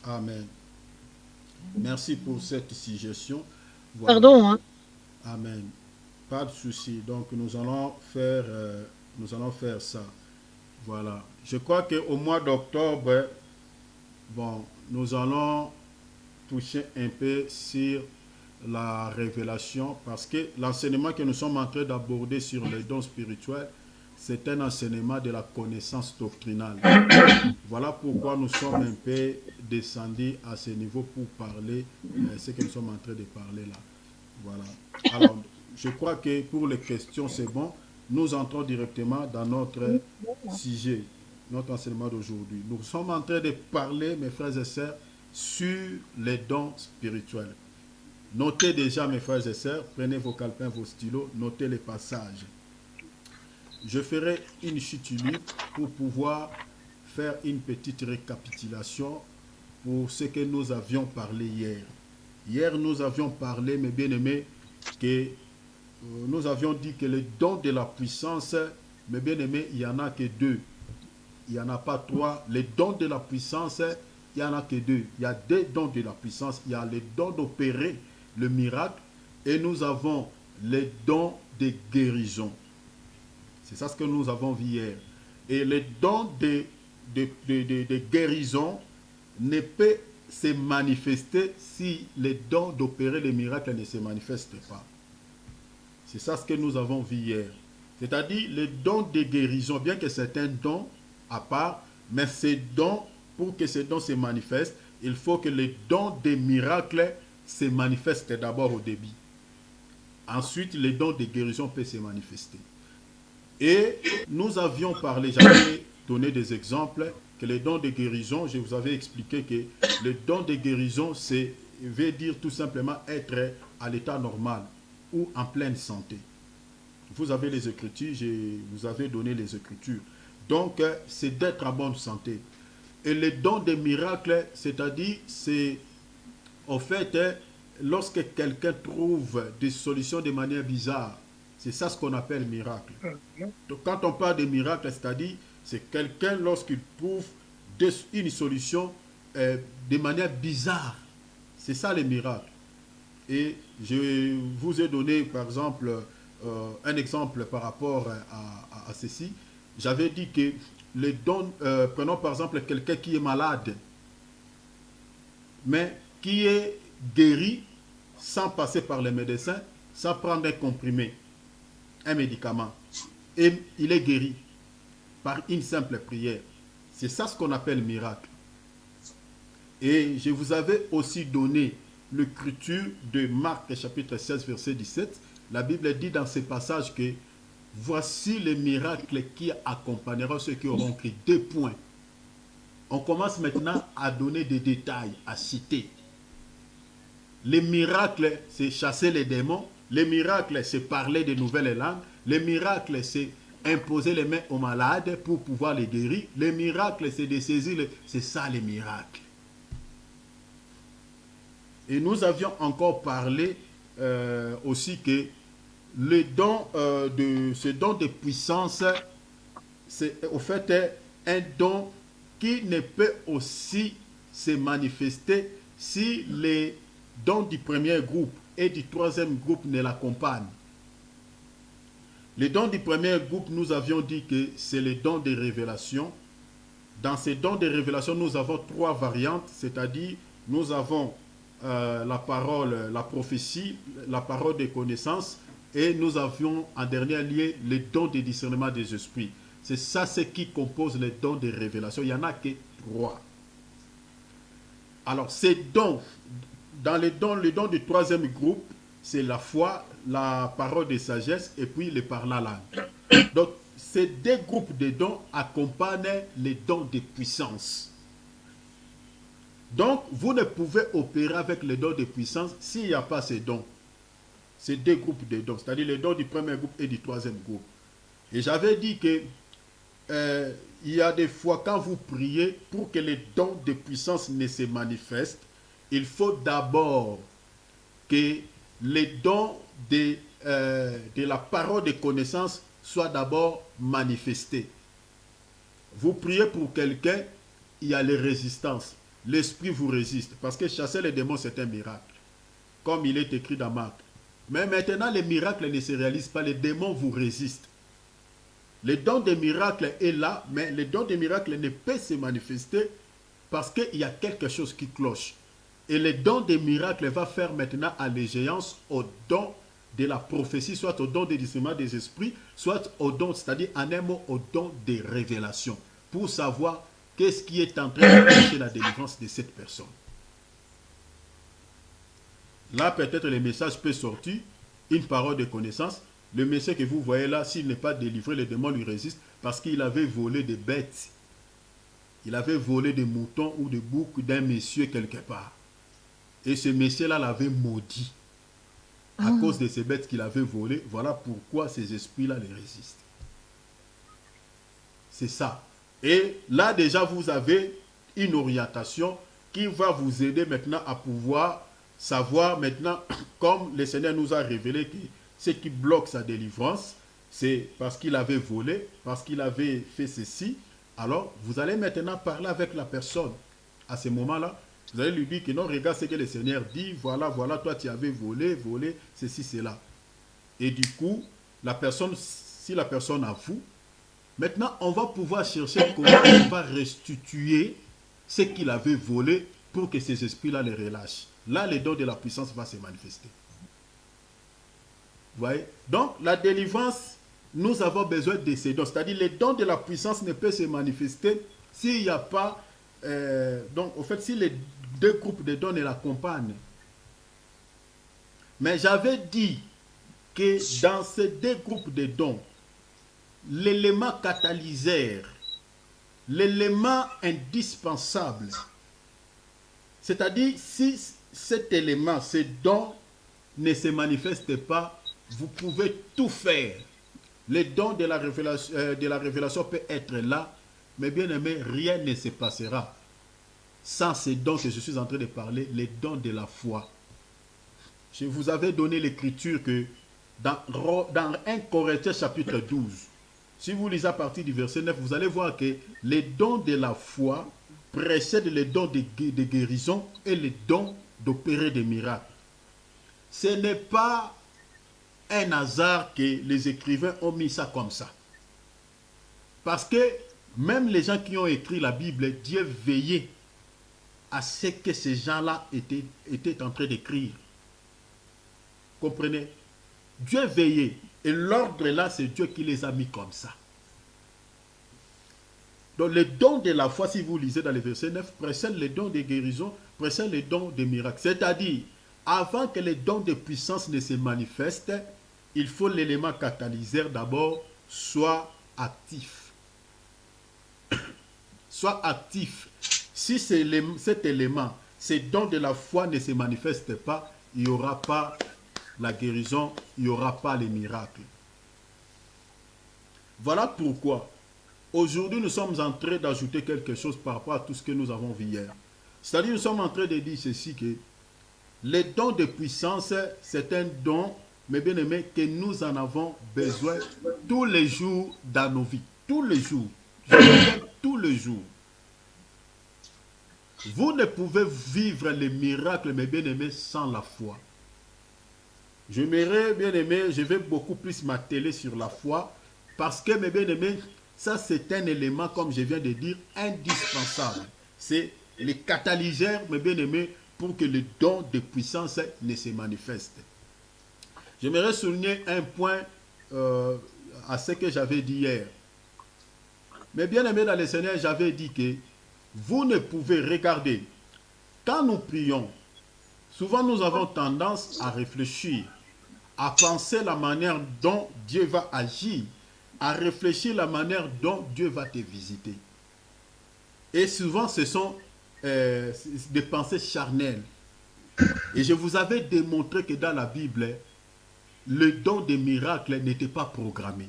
Amen. Merci pour cette suggestion. Voilà. Pardon. Hein. Amen. Pas de souci. Donc, nous allons faire ça. Voilà. Je crois qu'au mois d'octobre, bon, nous allons toucher un peu sur la révélation parce que l'enseignement que nous sommes en train d'aborder sur les dons spirituels, c'est un enseignement de la connaissance doctrinale. Voilà pourquoi nous sommes un peu descendus à ce niveau pour parler ce que nous sommes en train de parler là. Voilà. Alors, je crois que pour les questions, c'est bon. Nous entrons directement dans notre sujet, notre enseignement d'aujourd'hui. Nous sommes en train de parler, mes frères et sœurs, sur les dons spirituels. Notez déjà, mes frères et sœurs, prenez vos calepins, vos stylos, notez les passages. Je ferai une chute unique pour pouvoir faire une petite récapitulation pour ce que nous avions parlé hier. Hier, nous avions parlé, mes bien-aimés, que nous avions dit que les dons de la puissance, mes bien-aimés, il n'y en a que deux. Il n'y en a pas trois. Les dons de la puissance, il n'y en a que deux. Il y a des dons de la puissance. Il y a les dons d'opérer le miracle et nous avons les dons de guérison. C'est ça ce que nous avons vu hier. Et les dons de guérison ne peuvent se manifester si les dons d'opérer les miracles ne se manifestent pas. C'est ça ce que nous avons vu hier. C'est-à-dire les dons de guérison, bien que c'est un don à part, mais ces dons, pour que ces dons se manifestent, il faut que les dons des miracles se manifestent d'abord au début. Ensuite, les dons de guérison peuvent se manifester. Et nous avions parlé, j'avais donné des exemples, que les dons de guérison, je vous avais expliqué que les dons de guérison, c'est veut dire tout simplement être à l'état normal ou en pleine santé. Vous avez les Écritures, je vous avais donné les Écritures. Donc, c'est d'être en bonne santé. Et les dons des miracles, c'est-à-dire, c'est au fait, lorsque quelqu'un trouve des solutions de manière bizarre, c'est ça ce qu'on appelle miracle. Donc, quand on parle de miracle, c'est-à-dire, c'est quelqu'un lorsqu'il trouve une solution de manière bizarre. C'est ça les miracles. Et je vous ai donné, par exemple, un exemple par rapport à ceci. J'avais dit que les dons, prenons par exemple quelqu'un qui est malade, mais qui est guéri sans passer par les médecins, sans prendre un comprimé, un médicament. Et il est guéri par une simple prière. C'est ça ce qu'on appelle miracle. Et je vous avais aussi donné l'écriture de Marc chapitre 16 verset 17. La Bible dit dans ce passage que voici les miracles qui accompagneront ceux qui auront cru. 2 points. On commence maintenant à donner des détails, à citer. Les miracles, c'est chasser les démons. Les miracles, c'est parler de nouvelles langues. Les miracles, c'est imposer les mains aux malades pour pouvoir les guérir. Les miracles, c'est de saisir. C'est ça les miracles. Et nous avions encore parlé aussi que le don ce don de puissance, c'est au fait un don qui ne peut aussi se manifester si les dons du premier groupe et du troisième groupe ne l'accompagnent. Les dons du premier groupe, nous avions dit que c'est les dons de révélation. Dans ces dons de révélation, nous avons 3 variantes, c'est-à-dire nous avons la parole, la prophétie, la parole des connaissances, et nous avions en dernier lieu les dons de discernement des esprits. C'est ça ce qui compose les dons de révélation. Il n'y en a que 3. Alors ces dons, dans les dons du troisième groupe, c'est la foi, la parole de sagesse et puis le par la langue. Donc ces 2 groupes de dons accompagnent les dons de puissance. Donc, vous ne pouvez opérer avec les dons de puissance s'il n'y a pas ces dons. Ces 2 groupes de dons, c'est-à-dire les dons du premier groupe et du troisième groupe. Et j'avais dit que il y a des fois, quand vous priez, pour que les dons de puissance ne se manifestent, il faut d'abord que les dons de la parole de connaissance soient d'abord manifestés. Vous priez pour quelqu'un, il y a les résistances. L'esprit vous résiste. Parce que chasser les démons, c'est un miracle. Comme il est écrit dans Marc. Mais maintenant, les miracles ne se réalisent pas. Les démons vous résistent. Le don des miracles est là, mais le don des miracles ne peut se manifester parce qu'il y a quelque chose qui cloche. Et le don des miracles va faire maintenant allégeance au don de la prophétie, soit au don des discernements des esprits, soit au don, c'est-à-dire en un mot, au don des révélations, pour savoir qu'est-ce qui est en train d'empêcher la délivrance de cette personne. Là, peut-être le message peut sortir, une parole de connaissance. Le monsieur que vous voyez là, s'il n'est pas délivré, le démon lui résiste parce qu'il avait volé des bêtes. Il avait volé des moutons ou des boucs d'un monsieur quelque part. Et ce monsieur-là l'avait maudit. À cause de ces bêtes qu'il avait volées, voilà pourquoi ces esprits-là les résistent. C'est ça. Et là, déjà, vous avez une orientation qui va vous aider maintenant à pouvoir savoir maintenant, comme le Seigneur nous a révélé que ce qui bloque sa délivrance, c'est parce qu'il avait volé, parce qu'il avait fait ceci. Alors, vous allez maintenant parler avec la personne. À ce moment-là, vous allez lui dire que non, regarde ce que le Seigneur dit, voilà, toi tu avais volé, ceci, cela. Et du coup, la personne, si la personne avoue, maintenant on va pouvoir chercher comment on va restituer ce qu'il avait volé pour que ces esprits-là les relâchent. Là, le don de la puissance va se manifester. Vous voyez? Donc, la délivrance, nous avons besoin de ces dons. C'est-à-dire, les dons de la puissance ne peuvent se manifester s'il n'y a pas... donc, au fait, si les deux groupes de dons ne l'accompagnent. Mais j'avais dit que dans ces deux groupes de dons, l'élément catalyseur, l'élément indispensable, c'est-à-dire si cet élément, ce don ne se manifeste pas, vous pouvez tout faire. Le don de la révélation peut être là, mais bien aimé, rien ne se passera sans ces dons que je suis en train de parler, les dons de la foi. Je vous avais donné l'écriture que dans 1 Corinthiens chapitre 12, si vous lisez à partir du verset 9, vous allez voir que les dons de la foi précèdent les dons de guérison et les dons d'opérer des miracles. Ce n'est pas un hasard que les écrivains ont mis ça comme ça. Parce que même les gens qui ont écrit la Bible, Dieu veillait à ce que ces gens-là étaient en train d'écrire. Comprenez? Dieu veillait. Et l'ordre là, c'est Dieu qui les a mis comme ça. Donc les dons de la foi, si vous lisez dans le verset 9, précèdent les dons de guérison, précèdent les dons de miracles. C'est-à-dire, avant que les dons de puissance ne se manifestent, il faut l'élément catalyseur d'abord soit actif. Soit actif. Si cet élément, ces dons de la foi ne se manifestent pas, il n'y aura pas la guérison, il n'y aura pas les miracles. Voilà pourquoi aujourd'hui nous sommes en train d'ajouter quelque chose par rapport à tout ce que nous avons vu hier. C'est-à-dire nous sommes en train de dire ceci, que les dons de puissance, c'est un don, mais bien aimé, que nous en avons besoin tous les jours dans nos vies. Tous les jours. Je répète, tous les jours. Vous ne pouvez vivre les miracles, mes bien-aimés, sans la foi. J'aimerais, bien-aimé, je vais beaucoup plus m'atteler sur la foi, parce que, mes bien-aimés, ça c'est un élément, comme je viens de dire, indispensable. C'est le catalyseur, mes bien-aimés, pour que le don de puissance ne se manifeste. J'aimerais souligner un point à ce que j'avais dit hier. Mais bien-aimés dans le Seigneur, j'avais dit que vous ne pouvez regarder. Quand nous prions, souvent nous avons tendance à réfléchir, à penser la manière dont Dieu va agir, à réfléchir la manière dont Dieu va te visiter. Et souvent, ce sont des pensées charnelles. Et je vous avais démontré que dans la Bible, le don des miracles n'était pas programmé.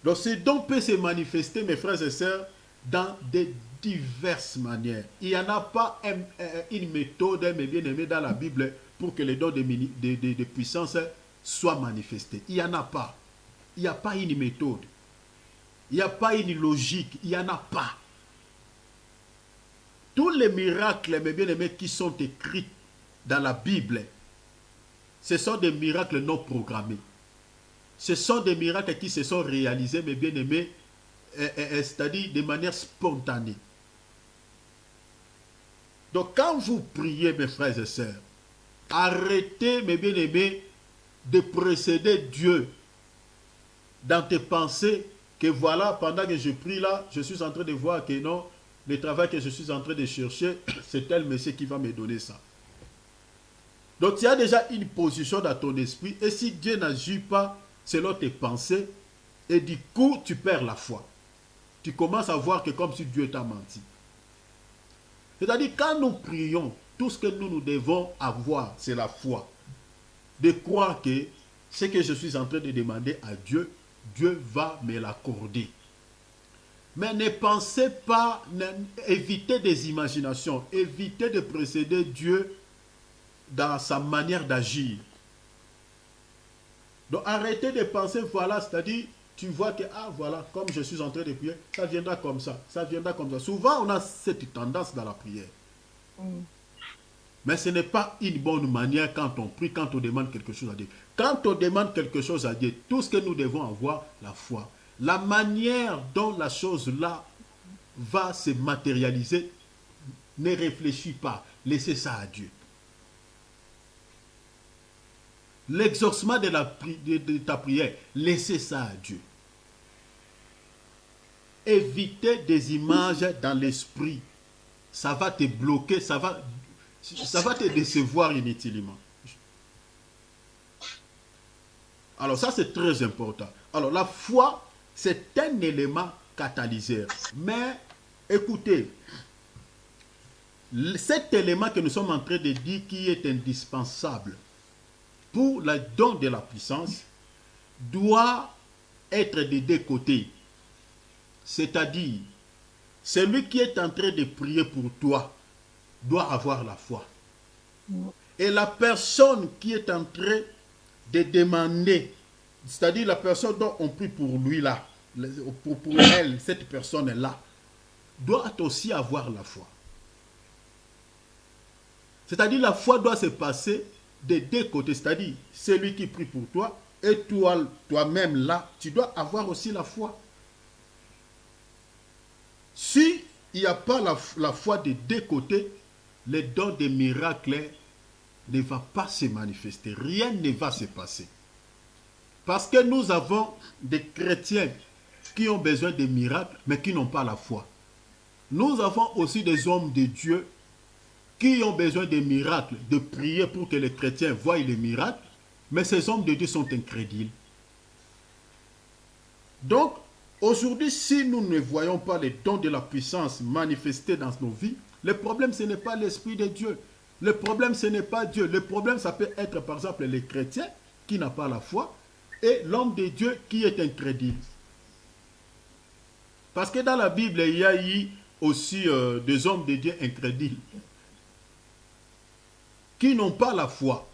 Donc ce don peut se manifester, mes frères et sœurs, dans de diverses manières. Il n'y en a pas une méthode, mes bien-aimés, dans la Bible pour que les dons de puissance soient manifestés. Il n'y en a pas. Il n'y a pas une méthode. Il n'y a pas une logique. Il n'y en a pas. Tous les miracles, mes bien-aimés, qui sont écrits dans la Bible, ce sont des miracles non programmés. Ce sont des miracles qui se sont réalisés, mes bien-aimés, c'est-à-dire de manière spontanée. Donc quand vous priez, mes frères et sœurs, arrêtez, mes bien-aimés, de précéder Dieu dans tes pensées, que voilà, pendant que je prie là, je suis en train de voir que non, le travail que je suis en train de chercher, c'est tel monsieur qui va me donner ça. Donc tu as déjà une position dans ton esprit, et si Dieu n'agit pas selon tes pensées, et du coup tu perds la foi. Tu commences à voir que comme si Dieu t'a menti. C'est-à-dire quand nous prions, tout ce que nous devons avoir, c'est la foi. De croire que ce que je suis en train de demander à Dieu, Dieu va me l'accorder. Mais ne pensez pas, évitez des imaginations, évitez de précéder Dieu dans sa manière d'agir. Donc arrêtez de penser, voilà, c'est-à-dire, tu vois que, ah voilà, comme je suis en train de prier, ça viendra comme ça, ça viendra comme ça. Souvent, on a cette tendance dans la prière. Mais ce n'est pas une bonne manière quand on prie, quand on demande quelque chose à Dieu. Quand on demande quelque chose à Dieu, tout ce que nous devons avoir, la foi. La manière dont la chose-là va se matérialiser, ne réfléchis pas, laissez ça à Dieu. L'exaucement de ta prière, laissez ça à Dieu. Évitez des images dans l'esprit. Ça va te bloquer, ça va te décevoir inutilement. Alors ça, c'est très important. Alors la foi, c'est un élément catalyseur. Mais écoutez, cet élément que nous sommes en train de dire qui est indispensable pour le don de la puissance doit être des deux côtés. C'est-à-dire, celui qui est en train de prier pour toi doit avoir la foi. Et la personne qui est en train de demander, c'est-à-dire la personne dont on prie pour lui là, pour elle, cette personne-là, doit aussi avoir la foi. C'est-à-dire la foi doit se passer des deux côtés, c'est-à-dire celui qui prie pour toi et toi-même là, tu dois avoir aussi la foi. Si il n'y a pas la foi des deux côtés, le don des miracles ne va pas se manifester. Rien ne va se passer. Parce que nous avons des chrétiens qui ont besoin de miracles, mais qui n'ont pas la foi. Nous avons aussi des hommes de Dieu qui ont besoin de miracles, de prier pour que les chrétiens voient les miracles, mais ces hommes de Dieu sont incrédules. Donc, aujourd'hui, si nous ne voyons pas les dons de la puissance manifestés dans nos vies, le problème, ce n'est pas l'Esprit de Dieu. Le problème, ce n'est pas Dieu. Le problème, ça peut être, par exemple, les chrétiens qui n'ont pas la foi et l'homme de Dieu qui est incrédule. Parce que dans la Bible, il y a eu aussi des hommes de Dieu incrédules qui n'ont pas la foi.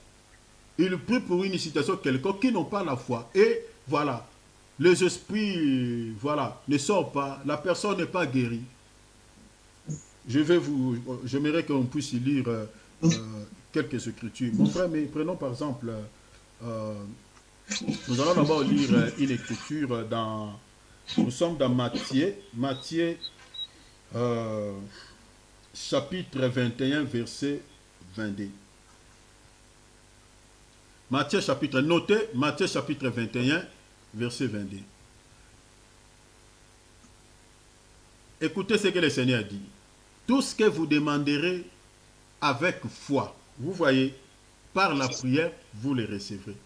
Ils prient pour une situation quelconque, qui n'ont pas la foi. Et voilà, les esprits, voilà, ne sortent pas, la personne n'est pas guérie. J'aimerais qu'on puisse lire quelques écritures. Mon frère, mais prenons par exemple, nous allons d'abord lire une écriture dans, nous sommes dans Matthieu chapitre 21, verset 22. Matthieu chapitre 21, verset 22. Écoutez ce que le Seigneur dit. Tout ce que vous demanderez avec foi, vous voyez, par la prière, vous le recevrez.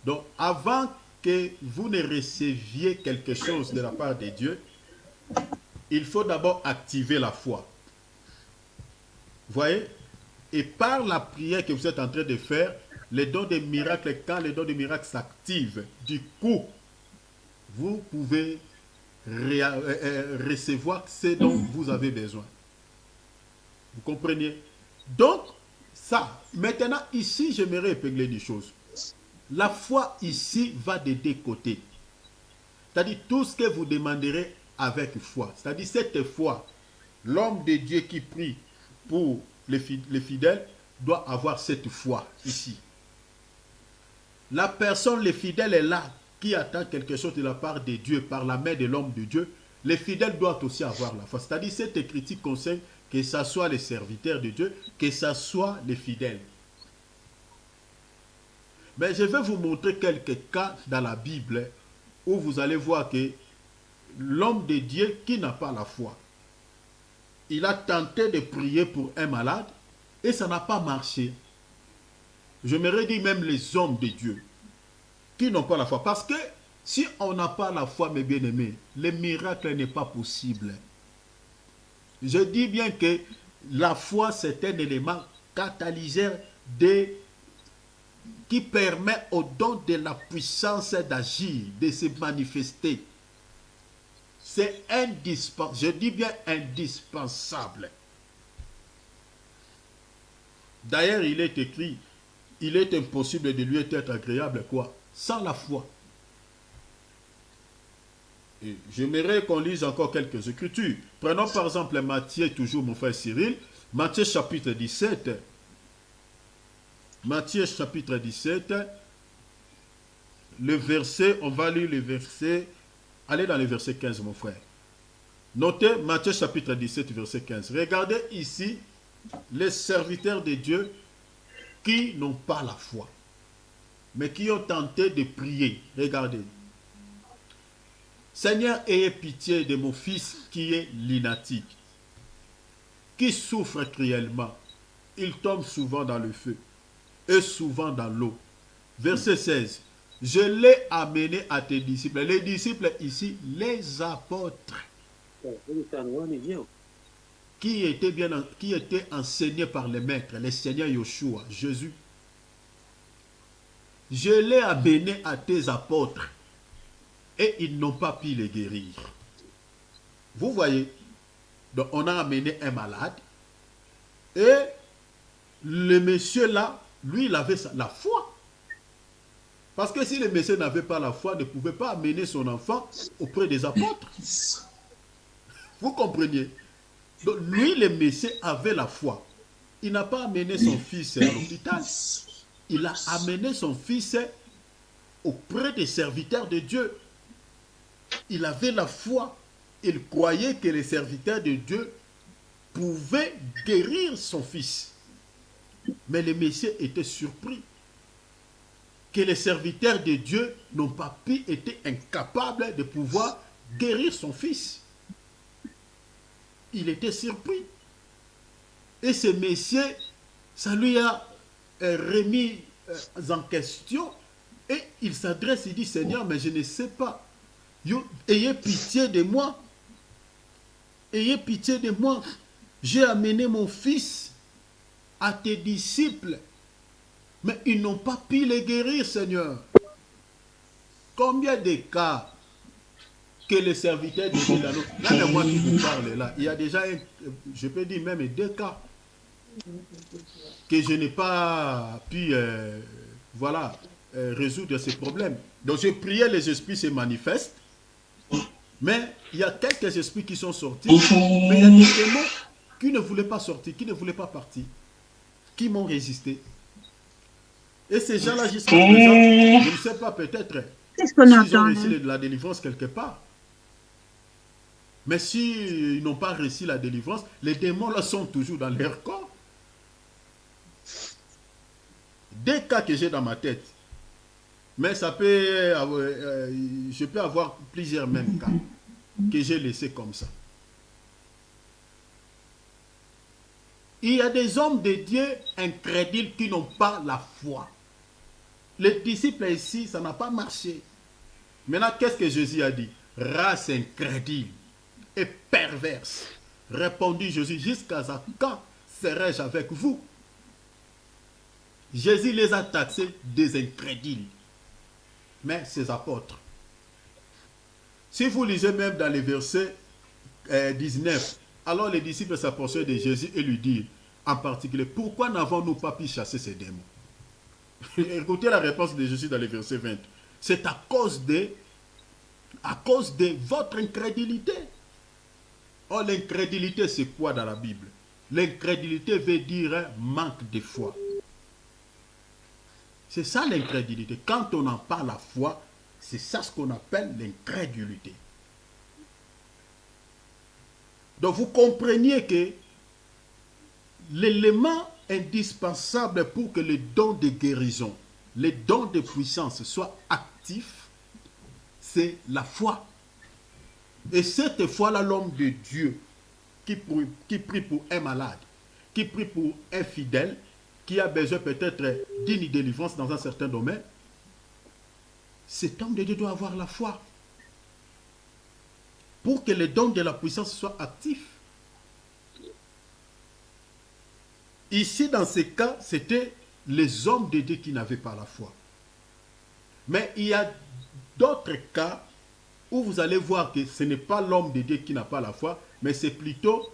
Donc, avant que vous ne receviez quelque chose de la part de Dieu, il faut d'abord activer la foi. Vous voyez? Et par la prière que vous êtes en train de faire, les dons des miracles, quand les dons des miracles s'activent, du coup, vous pouvez recevoir ce dont vous avez besoin. Vous comprenez? Donc, ça, maintenant, ici, j'aimerais épingler des choses. La foi ici va des deux côtés. C'est-à-dire tout ce que vous demanderez avec foi. C'est-à-dire cette foi, l'homme de Dieu qui prie pour les fidèles doit avoir cette foi ici. La personne, le fidèle est là, qui attend quelque chose de la part de Dieu, par la main de l'homme de Dieu. Les fidèles doivent aussi avoir la foi. C'est-à-dire cette écriture conseille que ce soit les serviteurs de Dieu, que ce soit les fidèles. Mais je vais vous montrer quelques cas dans la Bible où vous allez voir que l'homme de Dieu qui n'a pas la foi, il a tenté de prier pour un malade et ça n'a pas marché. Je me dire même les hommes de Dieu qui n'ont pas la foi. Parce que si on n'a pas la foi, mes bien-aimés, le miracle n'est pas possible. Je dis bien que la foi, c'est un élément catalyseur qui permet au don de la puissance d'agir, de se manifester. C'est indispensable. Je dis bien indispensable. D'ailleurs, il est écrit, il est impossible de lui être agréable, quoi? Sans la foi. Et j'aimerais qu'on lise encore quelques écritures. Prenons par exemple Matthieu, toujours mon frère Cyril, Matthieu chapitre 17. Matthieu chapitre 17, le verset, on va lire le verset, allez dans le verset 15 mon frère. Notez Matthieu chapitre 17, verset 15. Regardez ici les serviteurs de Dieu qui n'ont pas la foi, mais qui ont tenté de prier. Regardez. Seigneur, ayez pitié de mon fils qui est lunatique, qui souffre cruellement. Il tombe souvent dans le feu et souvent dans l'eau. Verset 16. Je l'ai amené à tes disciples. Les disciples ici, les apôtres, qui étaient enseignés par les maîtres, les seigneurs Yoshua, Jésus. Je l'ai amené à tes apôtres et ils n'ont pas pu les guérir. Vous voyez, donc on a amené un malade et le monsieur là, lui, il avait la foi. Parce que si le monsieur n'avait pas la foi, il ne pouvait pas amener son enfant auprès des apôtres. Vous comprenez? Donc lui, le monsieur avait la foi. Il n'a pas amené son fils à l'hôpital. Il a amené son fils auprès des serviteurs de Dieu. Il avait la foi. Il croyait que les serviteurs de Dieu pouvaient guérir son fils. Mais le Messie était surpris que les serviteurs de Dieu n'ont pas pu, étaient incapables de pouvoir guérir son fils. Il était surpris. Et ce Messie, ça lui a remis en question et il s'adresse, il dit, Seigneur, mais je ne sais pas. Ayez pitié de moi. Ayez pitié de moi. J'ai amené mon fils à tes disciples, mais ils n'ont pas pu les guérir, Seigneur. Combien de cas que les serviteurs de Dieu, là, moi qui vous parle là, il y a déjà, je peux dire même 2 cas que je n'ai pas pu résoudre ces problèmes. Donc j'ai prié, les esprits se manifestent, mais il y a quelques esprits qui sont sortis, mais il y a des démons qui ne voulaient pas sortir, qui ne voulaient pas partir, qui m'ont résisté. Et ces gens-là, jusqu'à présent, je ne sais pas, peut-être s'ils ont reçu la délivrance quelque part. Mais s'ils n'ont pas reçu la délivrance, les démons là sont toujours dans leur corps. 2 cas que j'ai dans ma tête. Mais ça peut, je peux avoir plusieurs mêmes cas que j'ai laissés comme ça. Il y a des hommes de Dieu incrédules qui n'ont pas la foi. Les disciples ici, ça n'a pas marché. Maintenant, qu'est-ce que Jésus a dit? Race incrédule et perverse. Répondit Jésus, jusqu'à quand serai-je avec vous? Jésus les a taxés des incrédules. Mais ses apôtres. Si vous lisez même dans les versets 19, alors les disciples s'approchaient de Jésus et lui dirent, en particulier, pourquoi n'avons-nous pas pu chasser ces démons? Écoutez la réponse de Jésus dans les versets 20. C'est à cause de votre incrédulité. Oh, l'incrédulité, c'est quoi dans la Bible? L'incrédulité veut dire manque de foi. C'est ça l'incrédulité. Quand on n'a pas la foi, c'est ça ce qu'on appelle l'incrédulité. Donc vous compreniez que l'élément indispensable pour que le don de guérison, les dons de puissance soient actifs, c'est la foi. Et cette fois-là, l'homme de Dieu qui prie pour un malade, qui prie pour un fidèle, qui a besoin peut-être d'une délivrance dans un certain domaine, cet homme de Dieu doit avoir la foi pour que les dons de la puissance soient actifs. Ici, dans ces cas, c'était les hommes de Dieu qui n'avaient pas la foi. Mais il y a d'autres cas où vous allez voir que ce n'est pas l'homme de Dieu qui n'a pas la foi, mais c'est plutôt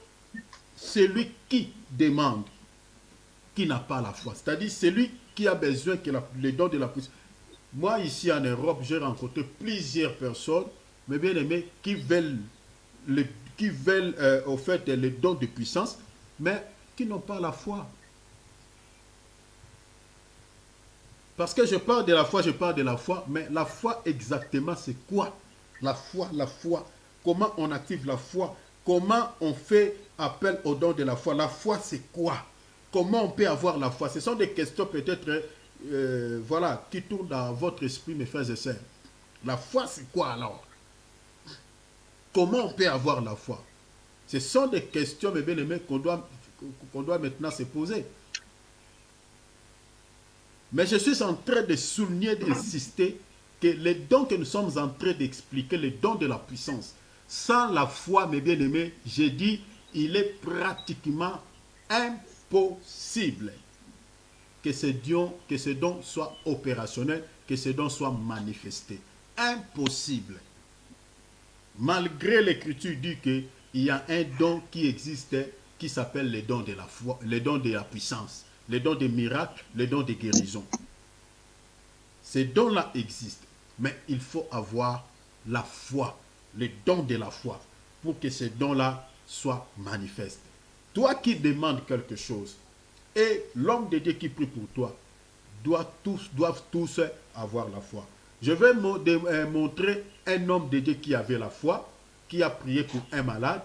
celui qui demande qui n'a pas la foi. C'est-à-dire celui qui a besoin que les dons de la puissance. Moi, ici en Europe, j'ai rencontré plusieurs personnes, mes bien-aimés, qui veulent au fait les dons de puissance, mais qui n'ont pas la foi. Parce que je parle de la foi, mais la foi exactement c'est quoi? La foi. Comment on active la foi? Comment on fait appel au don de la foi? La foi c'est quoi? Comment on peut avoir la foi? Ce sont des questions peut-être qui tournent dans votre esprit, mes frères et sœurs. La foi c'est quoi alors? Comment on peut avoir la foi? Ce sont des questions, mes bien-aimés, qu'on doit maintenant se poser. Mais je suis en train de souligner, d'insister que les dons que nous sommes en train d'expliquer, les dons de la puissance, sans la foi, mes bien-aimés, j'ai dit, il est pratiquement impossible que ce don soit opérationnel, que ce don soit manifesté. Impossible. Malgré l'écriture dit qu'il y a un don qui existe, qui s'appelle les dons de la foi, les dons de la puissance, les dons des miracles, les dons de guérison. Ces dons-là existent, mais il faut avoir la foi, les dons de la foi, pour que ces dons-là soient manifestes. Toi qui demandes quelque chose, et l'homme de Dieu qui prie pour toi, doivent tous avoir la foi. Je vais montrer un homme de Dieu qui avait la foi, qui a prié pour un malade,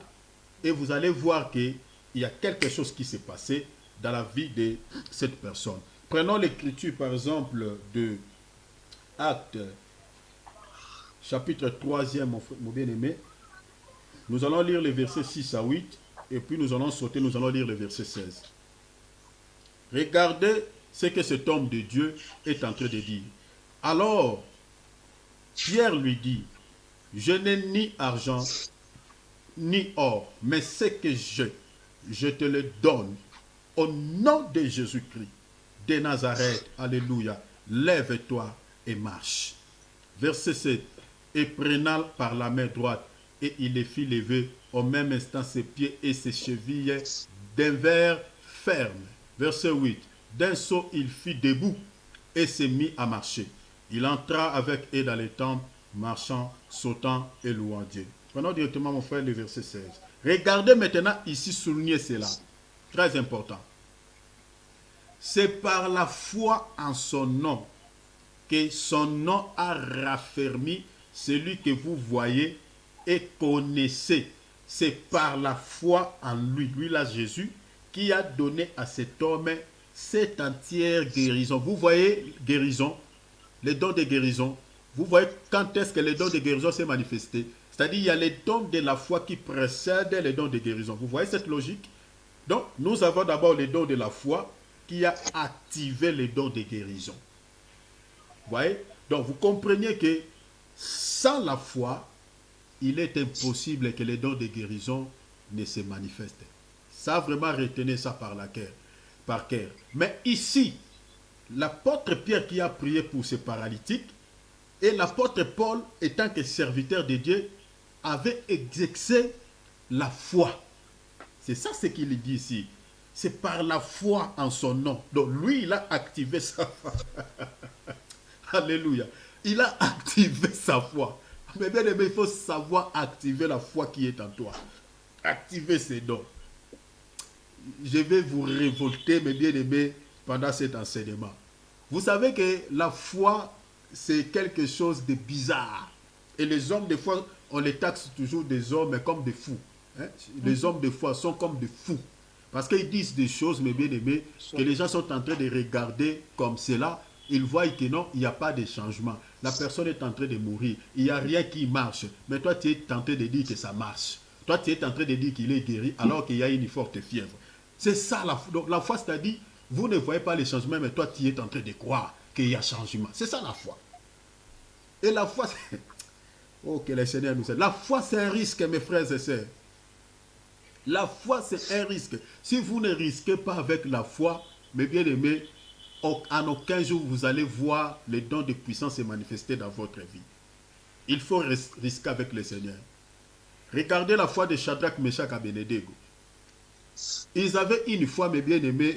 et vous allez voir qu'il y a quelque chose qui s'est passé dans la vie de cette personne. Prenons l'écriture par exemple de Actes, chapitre 3e, mon bien-aimé. Nous allons lire les versets 6 à 8, et puis nous allons sauter, nous allons lire le verset 16. Regardez ce que cet homme de Dieu est en train de dire. Alors, Pierre lui dit, je n'ai ni argent, ni or, mais ce que je te le donne. Au nom de Jésus-Christ, de Nazareth, alléluia, lève-toi et marche. Verset 7. Et prenant par la main droite, et il les fit lever, au même instant ses pieds et ses chevilles devinrent fermes. Verset 8. D'un saut, il fit debout et s'est mis à marcher. Il entra avec eux dans les temples, marchant, sautant et louant Dieu. Prenons directement, mon frère, le verset 16. Regardez maintenant ici, soulignez cela. Très important. C'est par la foi en son nom que son nom a raffermi celui que vous voyez et connaissez. C'est par la foi en lui, lui là Jésus, qui a donné à cet homme cette entière guérison. Vous voyez, guérison, les dons de guérison. Vous voyez quand est-ce que les dons de guérison s'est manifesté. C'est-à-dire il y a les dons de la foi qui précèdent les dons de guérison. Vous voyez cette logique? Donc, nous avons d'abord les dons de la foi qui a activé les dons de guérison. Vous voyez? Donc, vous comprenez que sans la foi, il est impossible que les dons de guérison ne se manifestent. Ça, vraiment, retenez ça par cœur. Mais ici, l'apôtre Pierre qui a prié pour ces paralytiques et l'apôtre Paul, étant que serviteur de Dieu, avait exercé la foi. C'est ça ce qu'il dit ici. C'est par la foi en son nom. Donc lui, il a activé sa foi. Alléluia. Il a activé sa foi. Mais bien aimé, il faut savoir activer la foi qui est en toi. Activer ses dons. Je vais vous révolter, mes bien-aimés, pendant cet enseignement. Vous savez que la foi, c'est quelque chose de bizarre. Et les hommes, des fois, on les taxe toujours des hommes comme des fous. Hein? Les hommes, des fois, sont comme des fous. Parce qu'ils disent des choses, mes bien-aimés, que les gens sont en train de regarder comme cela, Ils voient que non, il n'y a pas de changement. La personne est en train de mourir. Il n'y a rien qui marche. Mais toi, tu es en train de dire que ça marche. Toi, tu es en train de dire qu'il est guéri alors qu'il y a une forte fièvre. C'est ça la foi. Donc la foi, c'est-à-dire, vous ne voyez pas les changements, mais toi, tu es en train de croire qu'il y a changement. C'est ça la foi. Et la foi, c'est... Oh, que le Seigneur nous aide. La foi, c'est un risque, mes frères et sœurs. La foi, c'est un risque. Si vous ne risquez pas avec la foi, mes bien-aimés, en aucun jour, vous allez voir les dons de puissance se manifester dans votre vie. Il faut risquer avec le Seigneur. Regardez la foi de Shadrach, Meshach et Abednego. Ils avaient une foi, mes bien-aimés.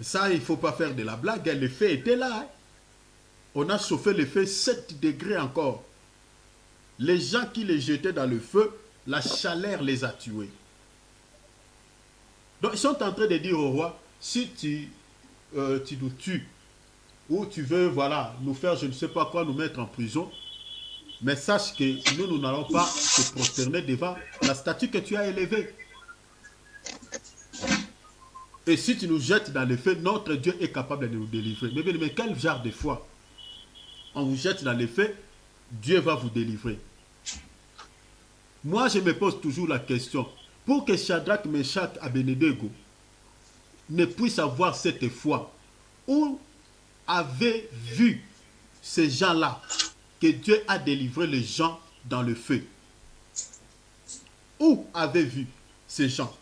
Ça, il ne faut pas faire de la blague. Le feu était là. On a chauffé le feu 7 degrés encore. Les gens qui les jetaient dans le feu, la chaleur les a tués. Donc, ils sont en train de dire au roi, si tu nous tues, ou tu veux, voilà, nous faire je ne sais pas quoi, nous mettre en prison, mais sache que nous n'allons pas te prosterner devant la statue que tu as élevée. Et si tu nous jettes dans le feu, notre Dieu est capable de nous délivrer. Mais quel genre de foi? On vous jette dans le feu, Dieu va vous délivrer. Moi, je me pose toujours la question, pour que Shadrach, Meshach et Abednego ne puissent avoir cette foi, où avaient vu ces gens-là que Dieu a délivré les gens dans le feu? Où avaient vu ces gens?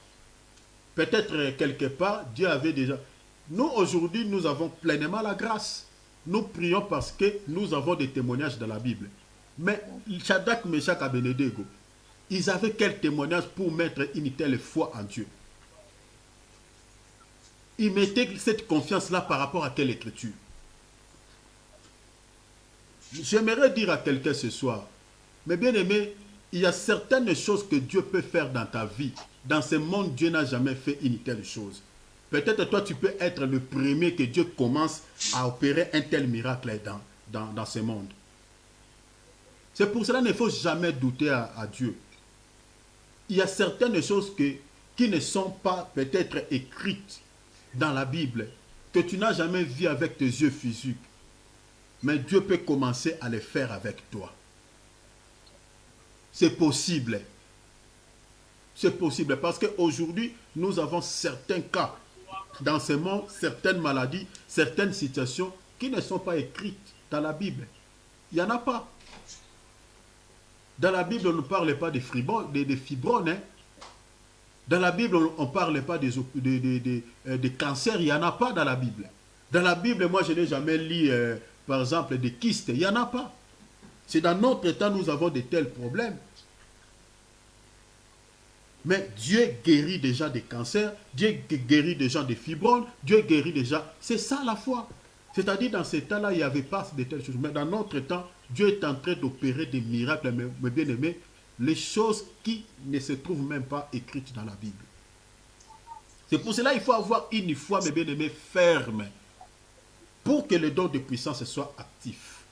Peut-être quelque part, Dieu avait déjà... Nous, aujourd'hui, nous avons pleinement la grâce. Nous prions parce que nous avons des témoignages dans la Bible. Mais Shadrach, Meshach et Abednego, ils avaient quel témoignage pour mettre une telle foi en Dieu? Ils mettaient cette confiance-là par rapport à quelle écriture? J'aimerais dire à quelqu'un ce soir, mais bien aimé, il y a certaines choses que Dieu peut faire dans ta vie. Dans ce monde, Dieu n'a jamais fait une telle chose. Peut-être toi, tu peux être le premier que Dieu commence à opérer un tel miracle dans ce monde. C'est pour cela qu'il ne faut jamais douter à Dieu. Il y a certaines choses qui ne sont pas peut-être écrites dans la Bible, que tu n'as jamais vues avec tes yeux physiques. Mais Dieu peut commencer à les faire avec toi. C'est possible. C'est possible parce qu'aujourd'hui, nous avons certains cas dans ce monde, certaines maladies, certaines situations qui ne sont pas écrites dans la Bible. Il n'y en a pas. Dans la Bible, on ne parle pas des fibromes. Hein. Dans la Bible, on ne parle pas des cancers. Il n'y en a pas dans la Bible. Dans la Bible, moi, je n'ai jamais lu, par exemple, des kystes. Il n'y en a pas. C'est dans notre temps, nous avons de tels problèmes. Mais Dieu guérit déjà des cancers, Dieu guérit déjà des fibromes, Dieu guérit déjà... C'est ça la foi. C'est-à-dire, dans ce temps-là, il n'y avait pas de telles choses. Mais dans notre temps, Dieu est en train d'opérer des miracles, mes bien-aimés, les choses qui ne se trouvent même pas écrites dans la Bible. C'est pour cela qu'il faut avoir une foi, mes bien-aimés, ferme, pour que le don de puissance soit actif.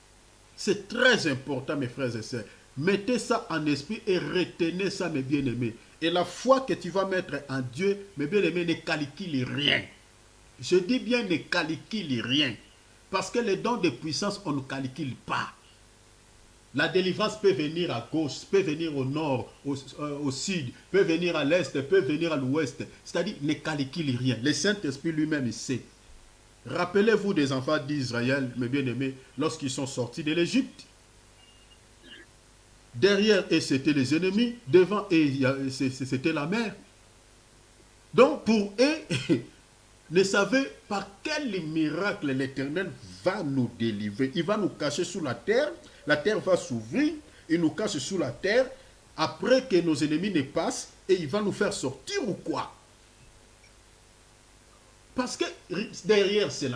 C'est très important, mes frères et sœurs. Mettez ça en esprit et retenez ça, mes bien-aimés. Et la foi que tu vas mettre en Dieu, mes bien-aimés, ne calcule rien. Je dis bien ne calcule rien. Parce que les dons de puissance, on ne calcule pas. La délivrance peut venir à gauche, peut venir au nord, au sud, peut venir à l'est, peut venir à l'ouest. C'est-à-dire, ne calcule rien. Le Saint-Esprit lui-même, il sait. Rappelez-vous des enfants d'Israël, mes bien-aimés, lorsqu'ils sont sortis de l'Égypte. Derrière eux, c'était les ennemis. Devant eux, c'était la mer. Donc, pour eux, ne savez par quel miracle l'Éternel va nous délivrer. Il va nous cacher sous la terre. La terre va s'ouvrir. Il nous cache sous la terre. Après que nos ennemis ne passent, et il va nous faire sortir ou quoi? Parce que derrière, c'est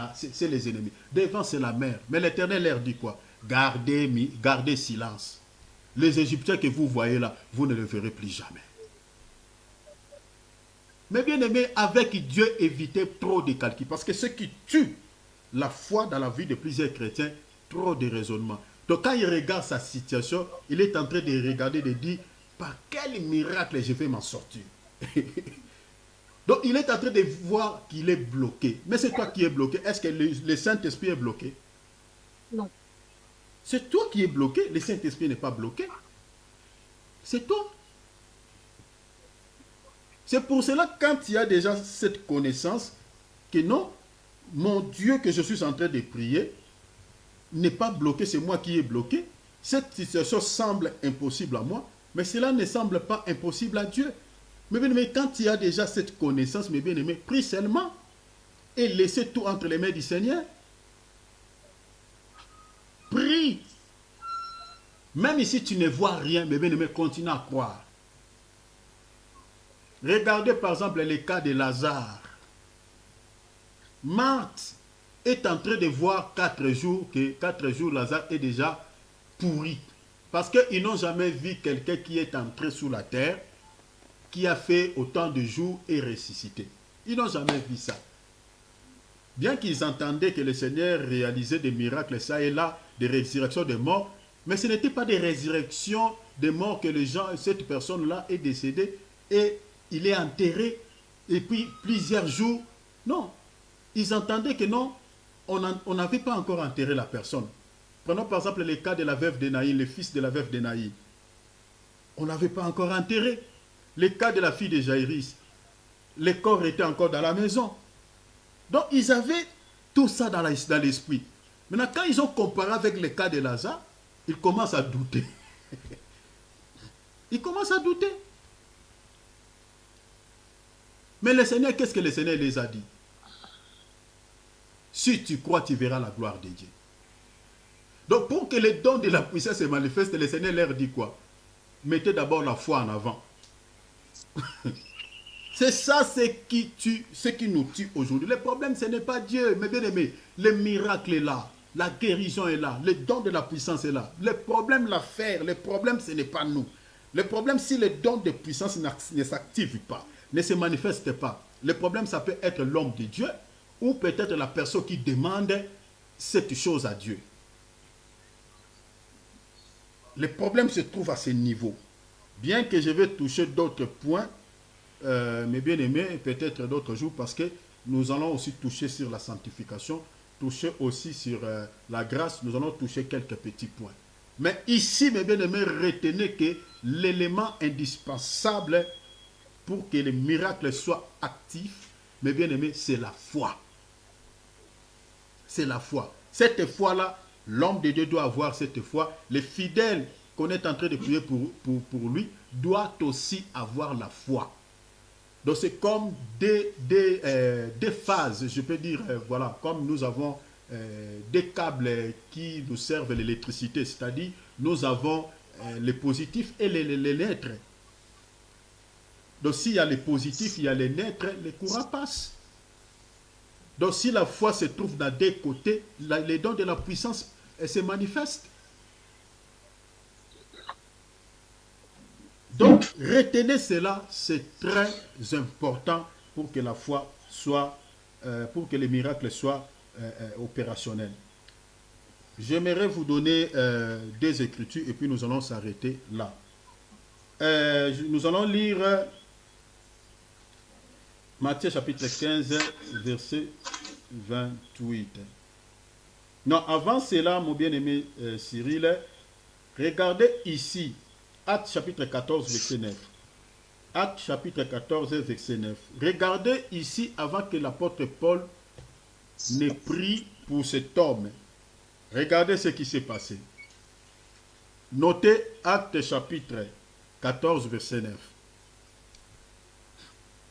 les ennemis. Devant, c'est la mer. Mais l'Éternel leur dit quoi? Gardez silence. Les Égyptiens que vous voyez là, vous ne les verrez plus jamais. Mais bien aimé, avec Dieu, évitez trop de calculs. Parce que ce qui tue la foi dans la vie de plusieurs chrétiens, trop de raisonnement. Donc quand il regarde sa situation, il est en train de regarder, de dire, par quel miracle je vais m'en sortir. Donc il est en train de voir qu'il est bloqué. Mais c'est toi qui es bloqué. Est-ce que le Saint-Esprit est bloqué? Non. C'est toi qui es bloqué. Le Saint-Esprit n'est pas bloqué. C'est toi. C'est pour cela que quand il y a déjà cette connaissance, que non, mon Dieu que je suis en train de prier n'est pas bloqué, c'est moi qui est bloqué. Cette situation semble impossible à moi, mais cela ne semble pas impossible à Dieu. Mais bien aimé, quand il y a déjà cette connaissance, mes bien-aimés, prie seulement et laissez tout entre les mains du Seigneur. Prie. Même si tu ne vois rien, mes bien-aimés, continue à croire. Regardez par exemple les cas de Lazare. Marthe est en train de voir 4 jours, que 4 jours Lazare est déjà pourri. Parce qu'ils n'ont jamais vu quelqu'un qui est entré sous la terre, qui a fait autant de jours et ressuscité. Ils n'ont jamais vu ça. Bien qu'ils entendaient que le Seigneur réalisait des miracles, ça et là, des résurrections des morts, mais ce n'était pas des résurrections des morts que les gens, cette personne-là est décédée et il est enterré et puis plusieurs jours. Non, ils entendaient que non, on n'avait pas encore enterré la personne. Prenons par exemple le cas de la veuve d'Énaï, le fils de la veuve d'Énaï. On n'avait pas encore enterré. Le cas de la fille de Jaïris, le corps était encore dans la maison. Donc ils avaient tout ça dans l'esprit. Maintenant, quand ils ont comparé avec le cas de Lazare, ils commencent à douter. Ils commencent à douter. Mais le Seigneur, qu'est-ce que le Seigneur les a dit? Si tu crois, tu verras la gloire de Dieu. Donc pour que les dons de la puissance se manifestent, le Seigneur leur dit quoi? Mettez d'abord la foi en avant. C'est ça ce qui nous tue aujourd'hui. Le problème, ce n'est pas Dieu, mais bien aimé, le miracle est là, la guérison est là, le don de la puissance est là. Le problème, l'affaire, le problème, ce n'est pas nous. Le problème, si le don de puissance ne s'active pas, ne se manifeste pas, le problème, ça peut être l'homme de Dieu ou peut-être la personne qui demande cette chose à Dieu. Le problème se trouve à ce niveau. Bien que je vais toucher d'autres points, mes bien-aimés, peut-être d'autres jours, parce que nous allons aussi toucher sur la sanctification, toucher aussi sur la grâce, nous allons toucher quelques petits points. Mais ici, mes bien-aimés, retenez que l'élément indispensable pour que les miracles soient actifs, mes bien-aimés, c'est la foi. C'est la foi. Cette foi-là, l'homme de Dieu doit avoir cette foi. Les fidèles qu'on est en train de prier pour lui doivent aussi avoir la foi. Donc c'est comme des phases, je peux dire, voilà, comme nous avons des câbles qui nous servent l'électricité, c'est-à-dire nous avons les positifs et les neutres. Donc s'il y a les positifs, il y a les neutres, les courants passent. Donc si la foi se trouve dans des côtés, les dons de la puissance se manifestent. Donc, retenez cela, c'est très important pour que la foi soit, pour que les miracles soient opérationnels. J'aimerais vous donner des écritures et puis nous allons s'arrêter là. Nous allons lire Matthieu chapitre 15, verset 28. Non, avant cela, mon bien-aimé Cyril, regardez ici. Actes chapitre 14, verset 9. Actes chapitre 14, verset 9. Regardez ici, avant que l'apôtre Paul ne prie pour cet homme. Regardez ce qui s'est passé. Notez Actes chapitre 14, verset 9.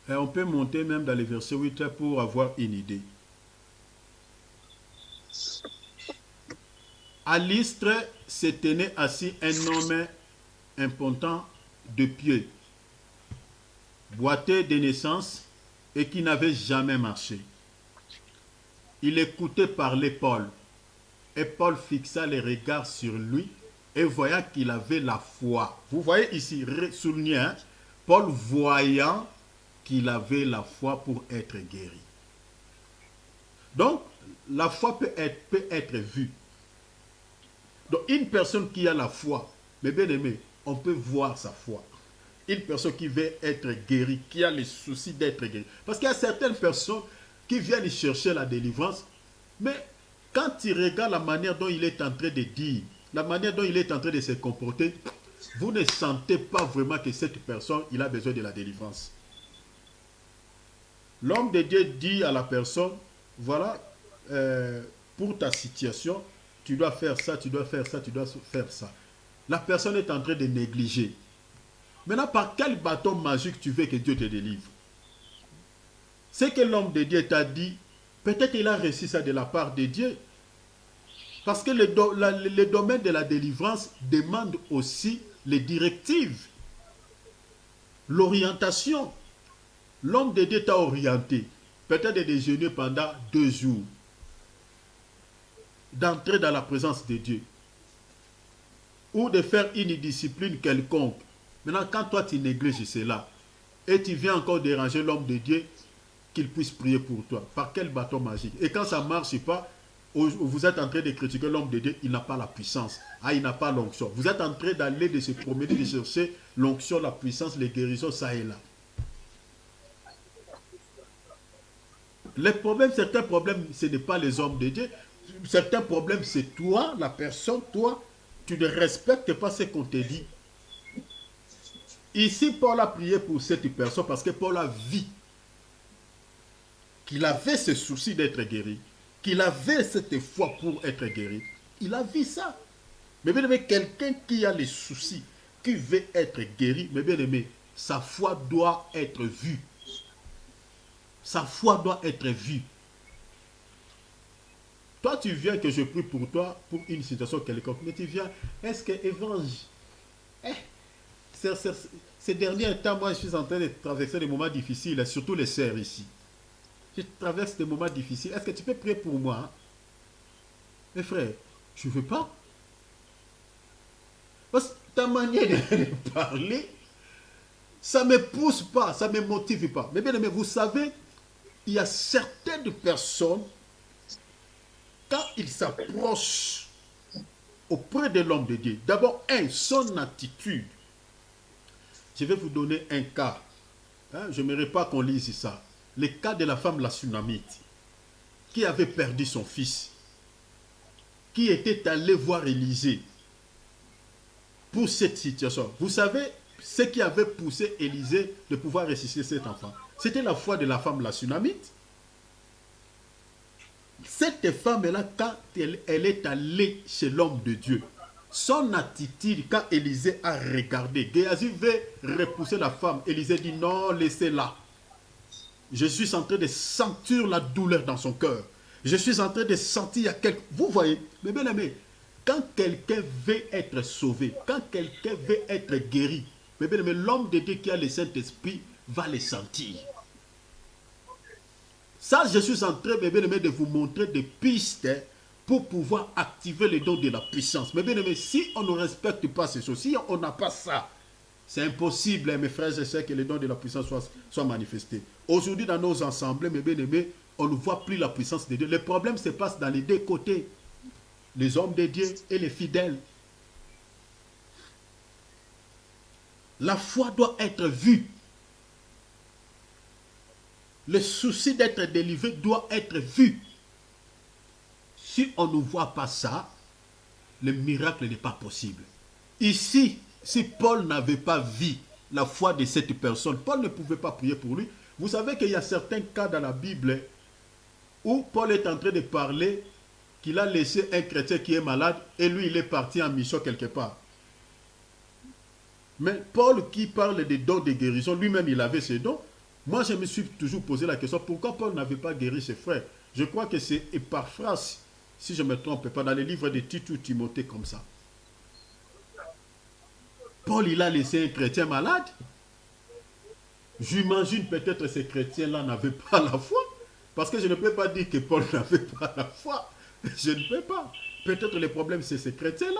Et on peut monter même dans le verset 8 pour avoir une idée. À Lystre se tenait assis un homme impotent de pied, boiteux de naissance et qui n'avait jamais marché. Il écoutait parler Paul, et Paul fixa les regards sur lui et voyant qu'il avait la foi. Vous voyez ici, souligné, hein? Paul voyant qu'il avait la foi pour être guéri. Donc, la foi peut être vue. Donc, une personne qui a la foi, mais bien aimé, on peut voir sa foi. Une personne qui veut être guérie, qui a le souci d'être guérie. Parce qu'il y a certaines personnes qui viennent chercher la délivrance, mais quand tu regardes la manière dont il est en train de dire, la manière dont il est en train de se comporter, vous ne sentez pas vraiment que cette personne, il a besoin de la délivrance. L'homme de Dieu dit à la personne, voilà, pour ta situation, tu dois faire ça, tu dois faire ça, tu dois faire ça. La personne est en train de négliger. Maintenant, par quel bâton magique tu veux que Dieu te délivre? Ce que l'homme de Dieu t'a dit, peut-être il a reçu ça de la part de Dieu. Parce que le domaine de la délivrance demande aussi les directives, l'orientation. L'homme de Dieu t'a orienté, peut-être de déjeuner pendant 2 jours, d'entrer dans la présence de Dieu, ou de faire une discipline quelconque. Maintenant, quand toi tu négliges cela, et tu viens encore déranger l'homme de Dieu, qu'il puisse prier pour toi, par quel bâton magique? Et quand ça ne marche pas, vous êtes en train de critiquer l'homme de Dieu, il n'a pas la puissance, il n'a pas l'onction. Vous êtes en train d'aller, de se promener, de chercher l'onction, la puissance, les guérisons, ça et là. Les problèmes, certains problèmes, ce n'est pas les hommes de Dieu. Certains problèmes, c'est toi, la personne, toi, tu ne respectes pas ce qu'on te dit. Ici, Paul a prié pour cette personne parce que Paul a vu qu'il avait ce souci d'être guéri, qu'il avait cette foi pour être guéri. Il a vu ça. Mais bien aimé, quelqu'un qui a les soucis, qui veut être guéri, mais bien aimé, sa foi doit être vue. Sa foi doit être vue. Toi, tu viens que je prie pour toi, pour une situation quelconque, mais tu viens, est-ce que Évangile, ces derniers temps, moi, je suis en train de traverser des moments difficiles, surtout les sœurs ici. Je traverse des moments difficiles. Est-ce que tu peux prier pour moi? Hein? Mes frères, je ne veux pas. Parce que ta manière de parler, ça ne me pousse pas, ça ne me motive pas. Mais bien aimé, vous savez, il y a certaines personnes, quand ils s'approchent auprès de l'homme de Dieu, d'abord, son attitude. Je vais vous donner un cas. Hein, je n'aimerais pas qu'on lise ça. Le cas de la femme la Sunamite, qui avait perdu son fils, qui était allée voir Élisée pour cette situation. Vous savez, ce qui avait poussé Élisée de pouvoir ressusciter cet enfant, c'était la foi de la femme la Sunamite. Cette femme-là, quand elle est allée chez l'homme de Dieu, son attitude, quand Élisée a regardé, Géasi veut repousser la femme. Élisée dit non, laissez-la. Je suis en train de sentir la douleur dans son cœur. Je suis en train de sentir quelque... Vous voyez, mais bien aimé, quand quelqu'un veut être sauvé, quand quelqu'un veut être guéri, mais bien aimé, l'homme de Dieu qui a le Saint-Esprit va le sentir. Ça, je suis en train, mes bien-aimés, de vous montrer des pistes pour pouvoir activer les dons de la puissance. Mais bien aimé, si on ne respecte pas ces choses, si on n'a pas ça, c'est impossible, mes frères et sœurs, que les dons de la puissance soient manifestés. Aujourd'hui, dans nos assemblées, mes bien-aimés, on ne voit plus la puissance de Dieu. Le problème se passe dans les deux côtés. Les hommes de Dieu et les fidèles. La foi doit être vue. Le souci d'être délivré doit être vu. Si on ne voit pas ça, le miracle n'est pas possible. Ici, si Paul n'avait pas vu la foi de cette personne, Paul ne pouvait pas prier pour lui. Vous savez qu'il y a certains cas dans la Bible où Paul est en train de parler qu'il a laissé un chrétien qui est malade et lui, il est parti en mission quelque part. Mais Paul qui parle des dons de guérison, lui-même, il avait ses dons. Moi, je me suis toujours posé la question, pourquoi Paul n'avait pas guéri ses frères? Je crois que c'est Épaphras, si je ne me trompe pas, dans les livres de Tite ou Timothée comme ça. Paul, il a laissé un chrétien malade. J'imagine peut-être que ces chrétiens-là n'avaient pas la foi. Parce que je ne peux pas dire que Paul n'avait pas la foi. Je ne peux pas. Peut-être le problème, c'est ces chrétiens-là.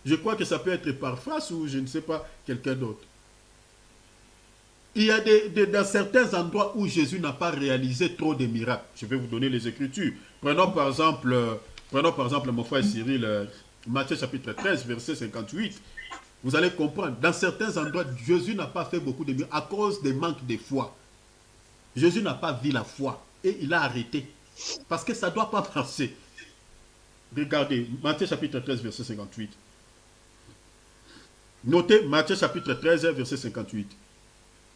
Je crois que ça peut être Épaphras ou je ne sais pas, quelqu'un d'autre. Il y a dans certains endroits où Jésus n'a pas réalisé trop de miracles. Je vais vous donner les Écritures. Prenons par exemple mon frère Cyril, Matthieu chapitre 13, verset 58. Vous allez comprendre. Dans certains endroits, Jésus n'a pas fait beaucoup de miracles à cause des manques de foi. Jésus n'a pas vu la foi et il a arrêté. Parce que ça ne doit pas passer. Regardez, Matthieu chapitre 13, verset 58. Notez Matthieu chapitre 13, verset 58.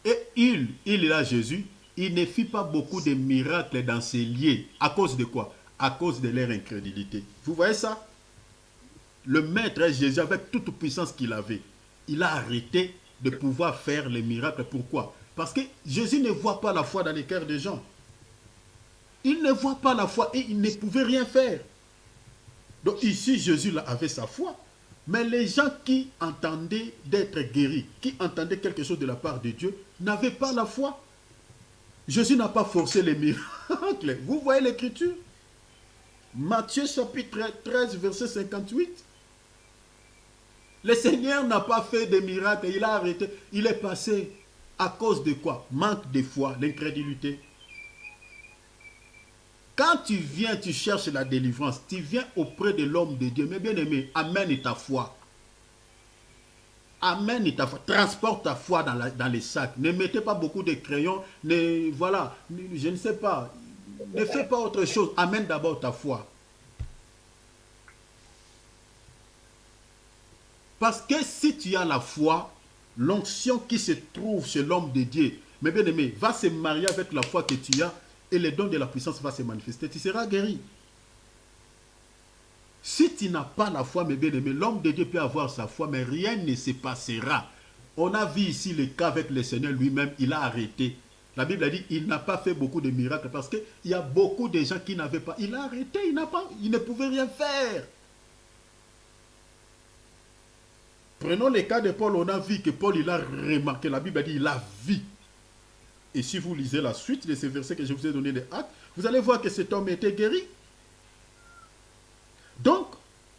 Et il est là, Jésus, il ne fit pas beaucoup de miracles dans ses lieux. À cause de quoi? À cause de leur incrédulité. Vous voyez ça? Le maître Jésus, avec toute puissance qu'il avait, il a arrêté de pouvoir faire les miracles. Pourquoi? Parce que Jésus ne voit pas la foi dans les cœurs des gens. Il ne voit pas la foi et il ne pouvait rien faire. Donc ici, Jésus là, avait sa foi. Mais les gens qui entendaient d'être guéris, qui entendaient quelque chose de la part de Dieu, n'avaient pas la foi. Jésus n'a pas forcé les miracles. Vous voyez l'écriture? Matthieu chapitre 13, verset 58. Le Seigneur n'a pas fait de miracles, il a arrêté. Il est passé à cause de quoi? Manque de foi, l'incrédulité. Quand tu viens, tu cherches la délivrance, tu viens auprès de l'homme de Dieu. Mais bien aimé, amène ta foi. Amène ta foi. Transporte ta foi dans les sacs. Ne mettez pas beaucoup de crayons. Voilà, je ne sais pas. Ne fais pas autre chose. Amène d'abord ta foi. Parce que si tu as la foi, l'onction qui se trouve chez l'homme de Dieu, mais bien aimé, va se marier avec la foi que tu as et le don de la puissance va se manifester. Tu seras guéri. Si tu n'as pas la foi, mes bien-aimés, l'homme de Dieu peut avoir sa foi, mais rien ne se passera. On a vu ici le cas avec le Seigneur lui-même, il a arrêté. La Bible a dit, il n'a pas fait beaucoup de miracles parce qu'il y a beaucoup de gens qui n'avaient pas. Il a arrêté, il ne pouvait rien faire. Prenons le cas de Paul, on a vu que Paul, il a remarqué, la Bible a dit, il a vu. Et si vous lisez la suite de ces versets que je vous ai donné des Actes, vous allez voir que cet homme était guéri. Donc,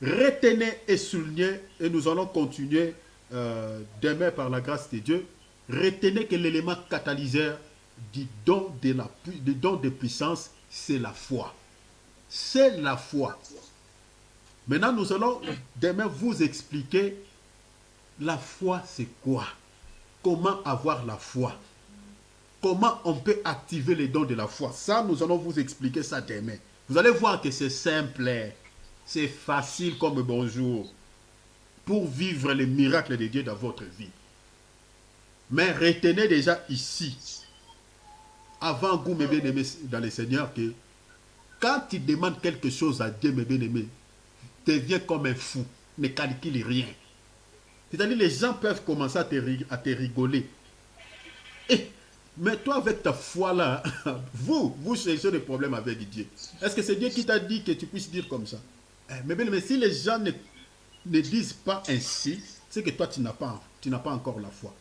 retenez et soulignez, et nous allons continuer demain par la grâce de Dieu. Retenez que l'élément catalyseur du don de puissance, c'est la foi. C'est la foi. Maintenant, nous allons demain vous expliquer la foi, c'est quoi? Comment avoir la foi? Comment on peut activer les dons de la foi? Ça, nous allons vous expliquer ça demain. Vous allez voir que c'est simple. C'est facile comme bonjour pour vivre les miracles de Dieu dans votre vie. Mais retenez déjà ici, avant que vous me bien-aimés dans le Seigneur, que quand tu demandes quelque chose à Dieu, mes bien-aimés, deviens comme un fou, ne calcule rien. C'est-à-dire les gens peuvent commencer à te rigoler. Mais toi, avec ta foi là, vous cherchez des problèmes avec Dieu. Est-ce que c'est Dieu qui t'a dit que tu puisses dire comme ça? Mais si les gens ne disent pas ainsi, c'est que toi, tu n'as pas encore la foi.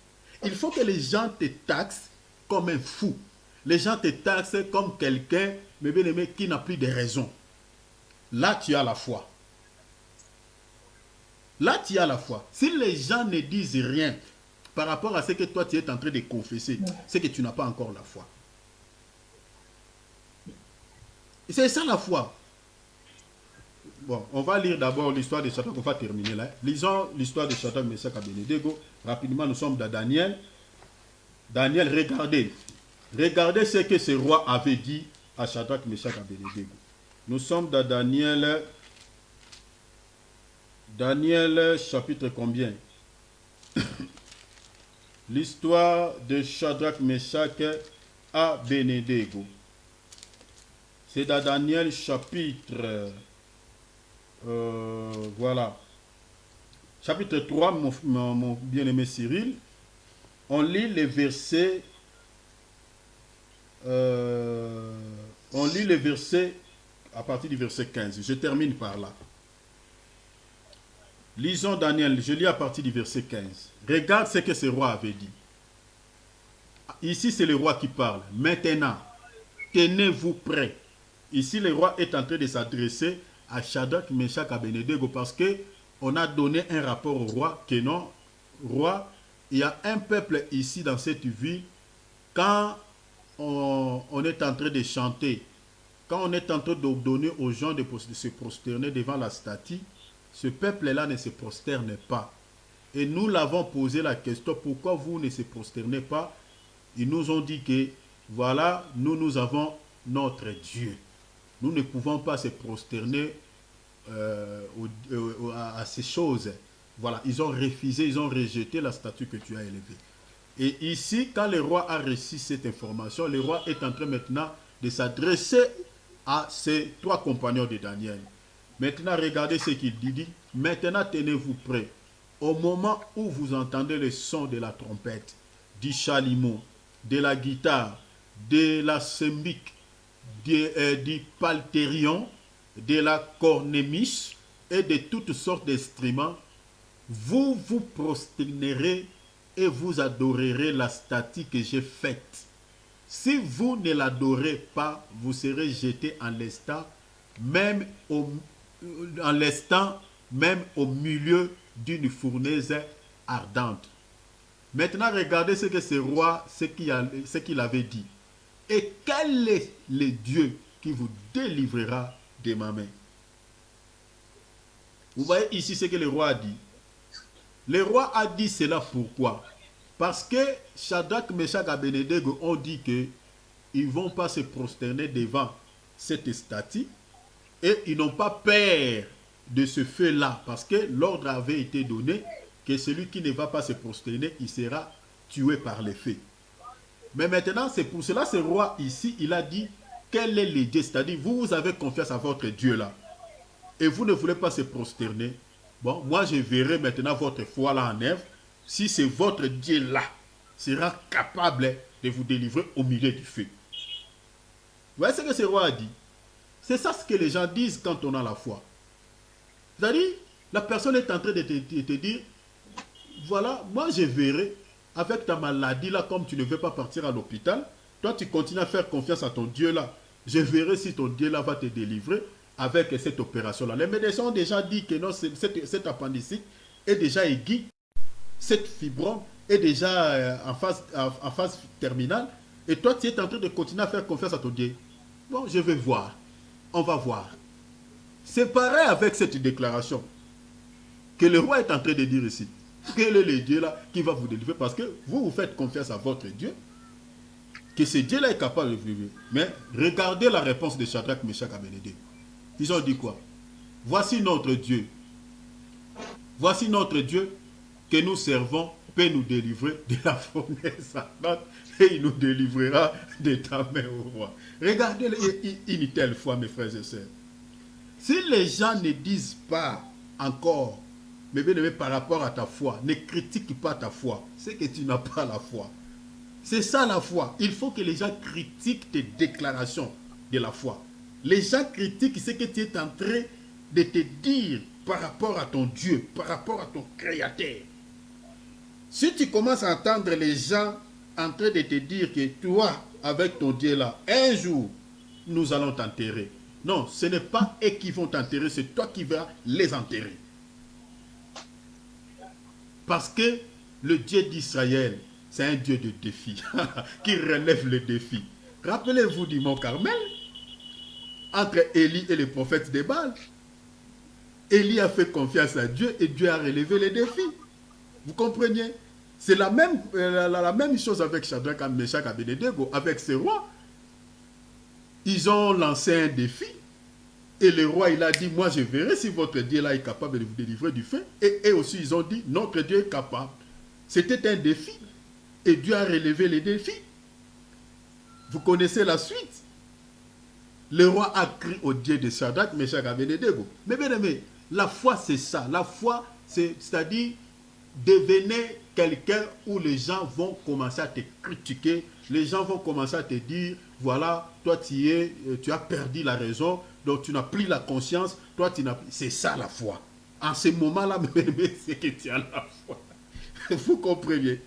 Il faut que les gens te taxent comme un fou. Les gens te taxent comme quelqu'un, mais bien aimé, qui n'a plus de raison. Là, tu as la foi. Là, tu as la foi. Si les gens ne disent rien par rapport à ce que toi, tu es en train de confesser, c'est que tu n'as pas encore la foi. C'est ça la foi. Bon, on va lire d'abord l'histoire de Shadrach, on va terminer là. Lisons l'histoire de Shadrach, Meshach et Abednego. Rapidement, nous sommes dans Daniel. Daniel, regardez. Regardez ce que ce roi avait dit à Shadrach, Meshach et Abednego. Nous sommes dans Daniel. Daniel, chapitre combien? L'histoire de Shadrach, Meshach et Abednego. C'est dans Daniel, chapitre... voilà. Chapitre 3, mon bien-aimé Cyril. On lit les versets... on lit les versets à partir du verset 15. Je termine par là. Lisons Daniel, je lis à partir du verset 15. Regarde ce que ce roi avait dit. Ici, c'est le roi qui parle. Maintenant, tenez-vous prêts. Ici, le roi est en train de s'adresser à Shadrach, Meshach et Abednego parce qu'on a donné un rapport au roi que non, roi, il y a un peuple ici dans cette ville, quand on est en train de chanter, quand on est en train de donner aux gens de se prosterner devant la statue, ce peuple-là ne se prosterne pas. Et nous l'avons posé la question, pourquoi vous ne se prosternez pas? Ils nous ont dit que, voilà, nous avons notre Dieu. nous ne pouvons pas se prosterner à ces choses. Voilà, ils ont refusé, ils ont rejeté la statue que tu as élevée. Et ici, quand le roi a reçu cette information, le roi est en train maintenant de s'adresser à ses 3 compagnons de Daniel. Maintenant, regardez ce qu'il dit. Maintenant, tenez-vous prêts. Au moment où vous entendez le son de la trompette, du chalumeau, de la guitare, de la sembique, du paltérion, de la cornemuse et de toutes sortes d'instruments, vous vous prosternerez et vous adorerez la statue que j'ai faite. Si vous ne l'adorez pas, vous serez jeté en l'estant, même au milieu d'une fournaise ardente. Maintenant, regardez ce que ce roi, ce qu'il avait dit. Et quel est le Dieu qui vous délivrera de ma main? Vous voyez ici ce que le roi a dit. Le roi a dit cela pourquoi? Parce que Shadrach, Meshach et Abednego ont dit qu'ils ne vont pas se prosterner devant cette statue et ils n'ont pas peur de ce feu-là parce que l'ordre avait été donné que celui qui ne va pas se prosterner, il sera tué par le feu. Mais maintenant, c'est pour cela ce roi ici, il a dit quel est le Dieu, c'est-à-dire vous avez confiance à votre Dieu là et vous ne voulez pas se prosterner. Bon, moi je verrai maintenant votre foi là en œuvre. Si c'est votre Dieu là sera capable de vous délivrer au milieu du feu. Vous voyez ce que ce roi a dit? C'est ça ce que les gens disent quand on a la foi. C'est-à-dire, la personne est en train de te dire, voilà, moi je verrai avec ta maladie là, comme tu ne veux pas partir à l'hôpital, toi tu continues à faire confiance à ton Dieu là. Je verrai si ton Dieu là va te délivrer avec cette opération là. Les médecins ont déjà dit que non, cette appendicite est déjà aiguë. Cette fibrome est déjà en phase terminale. Et toi, tu es en train de continuer à faire confiance à ton Dieu. Bon, je vais voir. On va voir. C'est pareil avec cette déclaration que le roi est en train de dire ici. Quel est le Dieu là qui va vous délivrer? Parce que vous faites confiance à votre Dieu. Que ce Dieu là est capable de vous délivrer. Mais regardez la réponse de Shadrach, Meshach et Abednego. Ils ont dit quoi? Voici notre Dieu. Voici notre Dieu que nous servons peut nous délivrer de la fournaise ardente et il nous délivrera de ta main, au roi. Regardez une telle foi, mes frères et sœurs. Si les gens ne disent pas encore, mais bien aimé, par rapport à ta foi, ne critique pas ta foi, c'est que tu n'as pas la foi. C'est ça la foi. Il faut que les gens critiquent tes déclarations de la foi. Les gens critiquent ce que tu es en train de te dire par rapport à ton Dieu, par rapport à ton Créateur. Si tu commences à entendre les gens en train de te dire que toi, avec ton Dieu là, un jour, nous allons t'enterrer. Non, ce n'est pas eux qui vont t'enterrer, c'est toi qui vas les enterrer. Parce que le Dieu d'Israël, c'est un Dieu de défi, qui relève le défi. Rappelez-vous du mont Carmel, entre Élie et les prophètes de Baal. Élie a fait confiance à Dieu et Dieu a relevé les défis. Vous comprenez? C'est la même chose avec Shadrach, Meshach et Abednego, avec ces rois. Ils ont lancé un défi et le roi il a dit, moi je verrai si votre Dieu là est capable de vous délivrer du feu. Et aussi ils ont dit, notre Dieu est capable. C'était un défi et Dieu a relevé les défis. Vous connaissez la suite. Le roi a crié au Dieu de Shadrach, Meshach et Abednego. Mais bien aimé, la foi c'est ça. La foi c'est-à-dire devenez quelqu'un où les gens vont commencer à te critiquer, les gens vont commencer à te dire, voilà, toi tu as perdu la raison, donc tu n'as plus la conscience, toi tu n'as plus... C'est ça la foi. En ce moment-là, c'est que tu as la foi. Vous comprenez?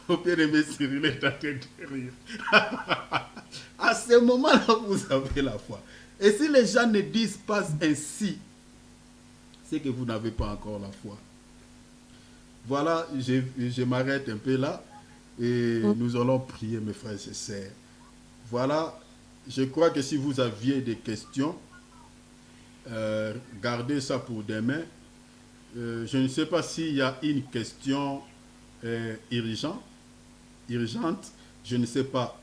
Mon bien-aimé Cyril est en train de rire. À ce moment-là, vous avez la foi. Et si les gens ne disent pas ainsi, c'est que vous n'avez pas encore la foi. Voilà, je m'arrête un peu là et nous allons prier, mes frères et sœurs. Voilà, je crois que si vous aviez des questions, gardez ça pour demain. Je ne sais pas s'il y a une question urgente, je ne sais pas.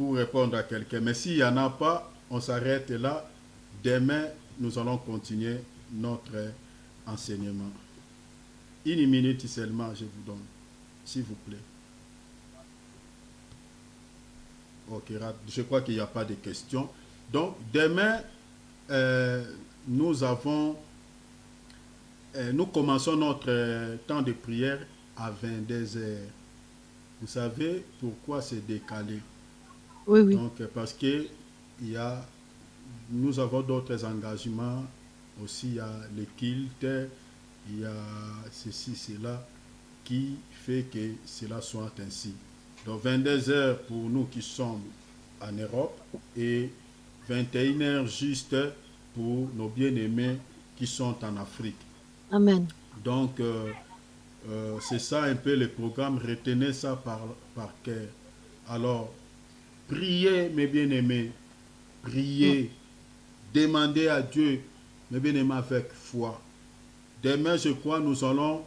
pour répondre à quelqu'un. Mais s'il n'y en a pas, on s'arrête là. Demain, nous allons continuer notre enseignement. 1 minute seulement, je vous donne, s'il vous plaît. Ok, je crois qu'il n'y a pas de questions. Donc, demain, nous commençons notre temps de prière à 22 heures. Vous savez pourquoi c'est décalé? Oui, oui. Donc, parce que nous avons d'autres engagements. Aussi, il y a le culte, il y a ceci, cela, qui fait que cela soit ainsi. Donc, 22 heures pour nous qui sommes en Europe et 21 heures juste pour nos bien-aimés qui sont en Afrique. Amen. Donc, c'est ça un peu le programme. Retenez ça par cœur. Alors, priez, mes bien-aimés. Priez. Demandez à Dieu, mes bien-aimés, avec foi. Demain, je crois, nous allons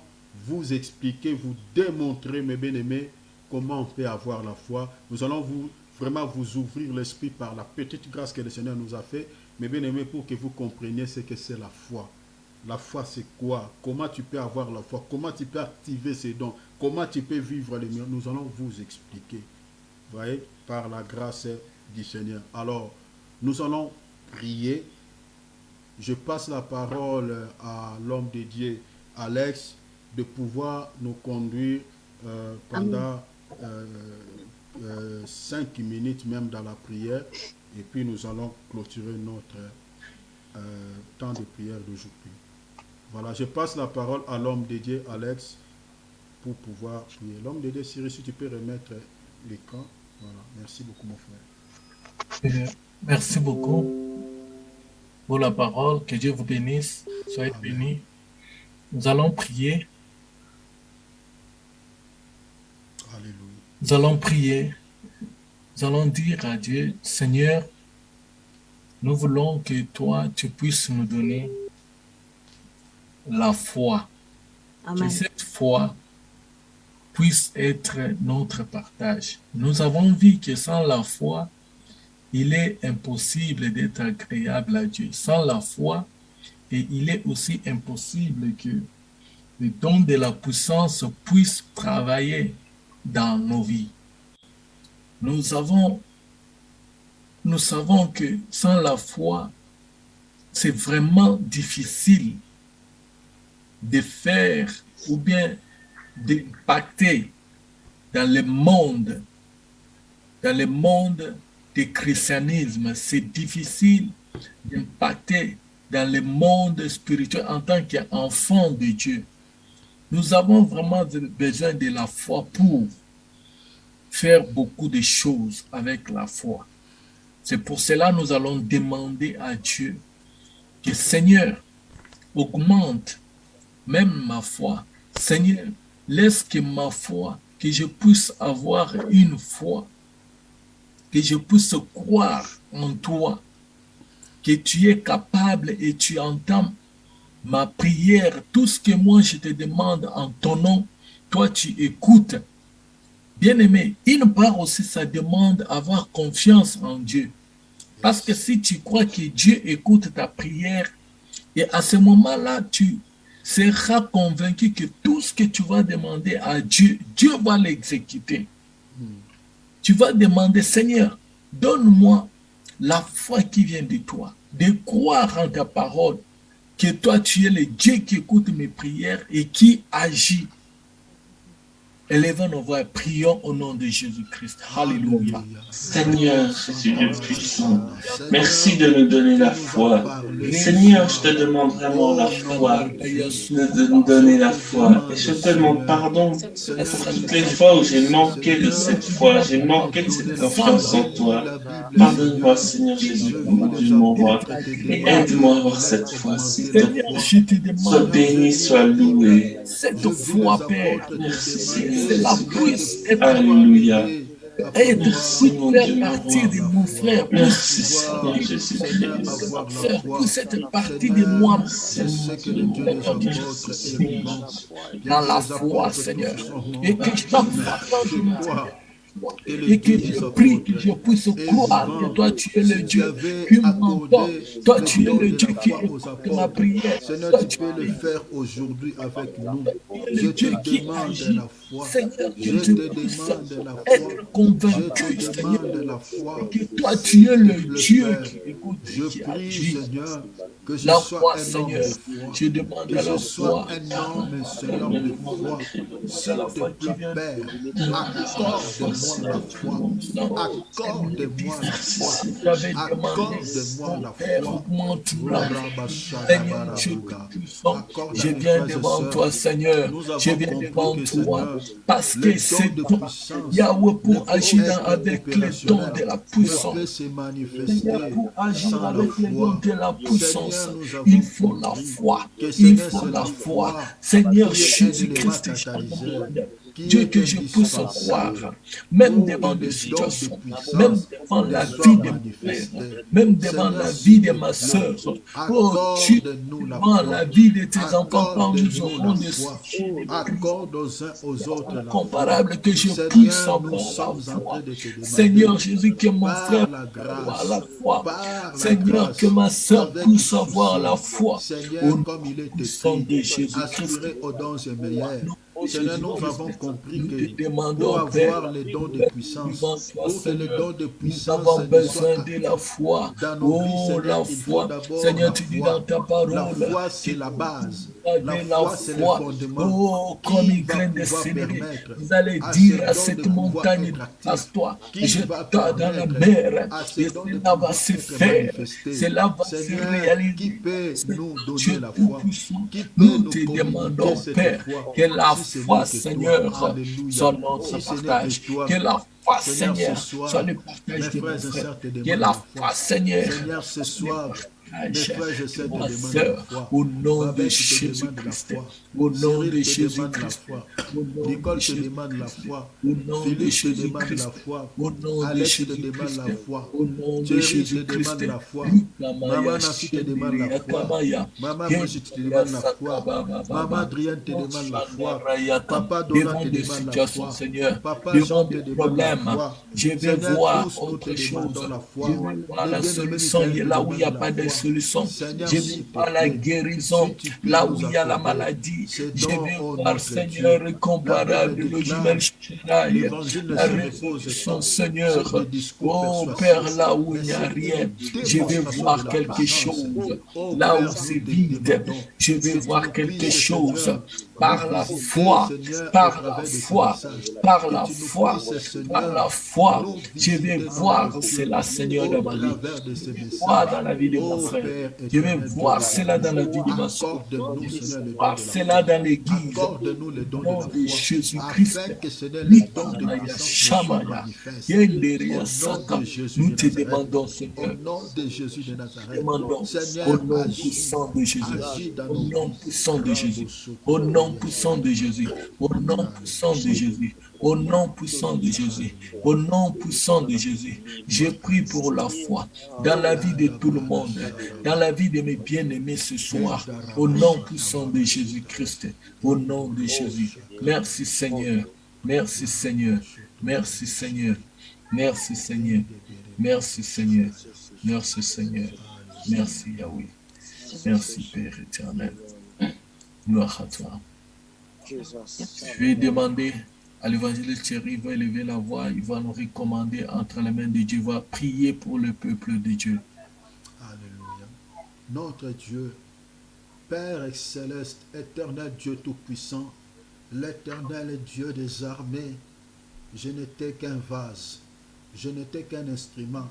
vous expliquer, vous démontrer, mes bien-aimés, comment on peut avoir la foi. Nous allons vraiment vous ouvrir l'esprit par la petite grâce que le Seigneur nous a fait, mes bien-aimés, pour que vous compreniez ce que c'est la foi. La foi, c'est quoi? Comment tu peux avoir la foi? Comment tu peux activer ces dons? Comment tu peux vivre les miracles? Nous allons vous expliquer. Vous voyez, par la grâce du Seigneur. Alors, nous allons prier. Je passe la parole à l'homme de Dieu, Alex, de pouvoir nous conduire pendant 5 minutes même dans la prière. Et puis nous allons clôturer notre temps de prière d'aujourd'hui. Voilà, je passe la parole à l'homme de Dieu, Alex, pour pouvoir prier. L'homme de Dieu, Cyril, si tu peux remettre l'écran. Voilà, merci beaucoup, mon frère. Merci beaucoup pour la parole. Que Dieu vous bénisse. Soyez bénis. Nous allons prier. Alléluia. Nous allons prier. Nous allons dire à Dieu, Seigneur, nous voulons que toi, tu puisses nous donner la foi. Amen. Que cette foi puisse être notre partage. Nous avons vu que sans la foi, il est impossible d'être agréable à Dieu. Sans la foi, et il est aussi impossible que le don de la puissance puisse travailler dans nos vies. Nous savons que sans la foi, c'est vraiment difficile de faire ou bien d'impacter dans le monde du christianisme. C'est difficile d'impacter dans le monde spirituel en tant qu'enfant de Dieu. Nous avons vraiment besoin de la foi pour faire beaucoup de choses avec la foi. C'est pour cela que nous allons demander à Dieu que Seigneur, augmente même ma foi. Seigneur, laisse que ma foi, que je puisse avoir une foi, que je puisse croire en toi, que tu es capable et tu entends ma prière. Tout ce que moi je te demande en ton nom, toi tu écoutes. Bien-aimé, une part aussi, ça demande avoir confiance en Dieu. Parce que si tu crois que Dieu écoute ta prière, et à ce moment-là, tu seras convaincu que tout ce que tu vas demander à Dieu, Dieu va l'exécuter. Tu vas demander, Seigneur, donne-moi la foi qui vient de toi, de croire en ta parole, que toi tu es le Dieu qui écoute mes prières et qui agit. Élevons nos voix, prions au nom de Jésus-Christ. Alléluia. Seigneur Jésus le puissant, merci de nous donner la foi. Seigneur, je te demande vraiment la foi, de nous donner la foi. Et je te demande pardon pour toutes les fois où j'ai manqué de cette foi, j'ai manqué de cette confiance en toi. Pardonne-moi, Seigneur Jésus, pour mon Dieu, mon roi, et aide-moi à avoir cette foi, s'il te plaît. Sois béni, sois loué. Cette foi, Père, merci, Seigneur. c'est la puissance. Alléluia. Aide pour faire partie de mon frère. Merci, Seigneur Jésus-Christ. Faire pour cette partie de moi. Dans la foi, Seigneur. Et que chaque fois, foi. que Et que l'Église, je prie que votre je puisse croire que toi, tu es le si tu Dieu avais qui m'entend. accordé Toi, le tu es don le de Dieu la qui foi aux écoute ma apôtres, prière. Seigneur, Toi, tu tu peux le es faire aujourd'hui avec nous. le Je Dieu te qui demande agit. la foi. Seigneur, que Je je te puisse demande la foi. être convaincu, Je te Seigneur, demande la foi. que toi, tu es S'il le te plaît, Dieu Père, qui écoute et je qui prie, agit. Seigneur, que je La sois foi, un homme Seigneur, de foi. je demande Que à je la sois foi. un homme, Seigneur, de foi. S'il te plaît, Père, accorde-moi la foi. Accorde-moi la foi. J'avais demandé, Accorde-moi la Père, foi. augmente-la. Seigneur, Rabashadabarabuga. je Accorde à mes viens frères et devant sœurs. toi, Seigneur. Nous Je avons viens compris devant que, toi. Seigneur, Parce le que c'est don de toi, puissance Yahweh, ne pour peut agir être avec les dons de la opérationnel, ne puissance. peut se manifester Seigneur, pour agir sans la avec les dons foi. de la puissance, Seigneur, nous avons il faut la compris foi. que, Il Seigneur, faut c'est la la foi. foi Seigneur qui est un élément Jésus-Christ, catalyseur, qui Dieu, est que je puisse indispensable croire, même pour devant que des le don de situations, puissance même devant ne la soit vie de mon manifesté. frère, même devant Seigneur, la s'il vie de te ma plaît, soeur. Oh Dieu, accorde-nous la devant foi. la vie de tes enfants, quand nous Accorde-nous aurons la des foi. soucis Accorde aux uns aux autres la foi. incomparable que je puisse Seigneur, nous avoir la sommes en foi. train de te Seigneur demander Jésus, que mon frère par la puisse avoir grâce, la foi. par la Seigneur, grâce, que ma soeur avec puisse avoir la souci, foi. Au Seigneur, nom comme il est puissant de écrit, Jésus-Christ. aspirez aux dons et meilleurs. Au Seigneur, nous Jésus-Christ, avons compris nous te que demandons, pour Père, avoir les dons de devant puissance, toi, pour que les Seigneur, dons de nous puissance avons ne besoin soient de la foi. dans nos vies, Oh, Seigneur, la il faut foi. d'abord Seigneur, la tu dis dans foi. ta parole, La foi, c'est que la base. vous La avez foi, c'est le foi. fondement Oh, comme qui il va craint de pouvoir s'élever. permettre Vous allez à dire ces à dons cette de pouvoir montagne, être actifs, passe-toi, qui je va t'en dans la permettre mer, à et ces dons de cela va pouvoir se être faire, manifestés. cela va se Seigneur, qui réaliser. peut nous Dieu donner la foi? Tout-Puissant, Qui peut nous nous te communiquer demandons, cette Père, foi? que la Si ce foi, n'est que toi, Seigneur, alléluia. soit notre Si ce n'est partage. que toi, Que la foi, Seigneur, Seigneur, ce soir, soit le mes partage de mon frères et frère. sœurs te Que demandent la la foi, foi. Seigneur, Seigneur, ce soir, mes frères et sœurs te ma demandent sœur, la foi. au nom de Babel, tu te demandes la Jésus-Christ, foi. au nom Cyril de te demande la Jésus-Christ, foi. au nom de Nicole te demande la Jésus-Christ, foi. au nom de Philippe te demande Jésus-Christ, la foi. au nom de Alex te Jésus-Christ, demande la foi. au nom de Thierry te Jésus-Christ, demande la foi. Lukamaya, Maman Nancy te demande la foi. Shenderia, Maman Kamaya, Brigitte te demande la foi. Maman Adrienne te demande la foi. Papa Donna devant te des demande la situations, foi. Seigneur, Papa devant Jean te des demande la problèmes, foi. je vais Seigneur, voir tous nous autre te chose. demandons la foi. Je vais voir Les la bien-aimés solution Michael te là où il n'y a demandent pas la de foi. solution. Seigneur, Je vais s'il te voir la plaît, guérison si tu peux là nous où il y a la accorder maladie. ces Je dons, vais ô voir, notre Seigneur, Dieu. incomparable La le Bible jumelle déclare, l'évangile ne la se repose résolution, pas Seigneur. sur des discours Oh persuasifs, Père, là où mais il n'y a c'est rien, une je vais démonstration voir de la quelque puissance. chose. Oh Là où Père, c'est nous te vide, demandons je que vais tu voir nous quelque puisses, chose. Seigneur, Par la nous visiter, foi, Seigneur, au par la travers de ces foi, messages. par Que la tu nous foi, puisses, par Seigneur, la foi, nous je vais visiter voir notre cela, cœur Seigneur de au ma vie. travers de ces Voir messages. dans la vie de mon Oh frère. Père Je vais éternel, Dieu voir de cela dans la gloire, vie de ma soeur. accorde-nous, Je Seigneur, vais le don voir de la cela foi. dans l'église. Accorde-nous le Au don de nom la de foi, Jésus-Christ. afin que ce le don de puissance ne soit manifeste. Au nom de Jésus Nous de te Nazareth, demandons, au Seigneur, nom de Jésus de Nazareth, demandons au Seigneur, nom agis, puissant de Jésus, agis dans au nos nom vies. puissant de Jésus, au nom puissant de Jésus, au nom puissant de Jésus, au nom puissant de Jésus, au nom puissant de Jésus. Je prie pour la foi dans la vie de tout le monde, dans la vie de mes bien-aimés ce soir, au nom puissant de Jésus-Christ, au nom de Jésus. Merci Seigneur, merci Seigneur, merci Seigneur, merci Seigneur, merci Seigneur, merci Seigneur, merci Yahweh, merci Père éternel. Gloire à toi. Je vais demander à l'évangéliste Thierry, il va élever la voix, il va nous recommander entre les mains de Dieu, il va prier pour le peuple de Dieu. Alléluia. Notre Dieu, Père céleste, éternel Dieu tout-puissant, l'éternel Dieu des armées, je n'étais qu'un vase, je n'étais qu'un instrument.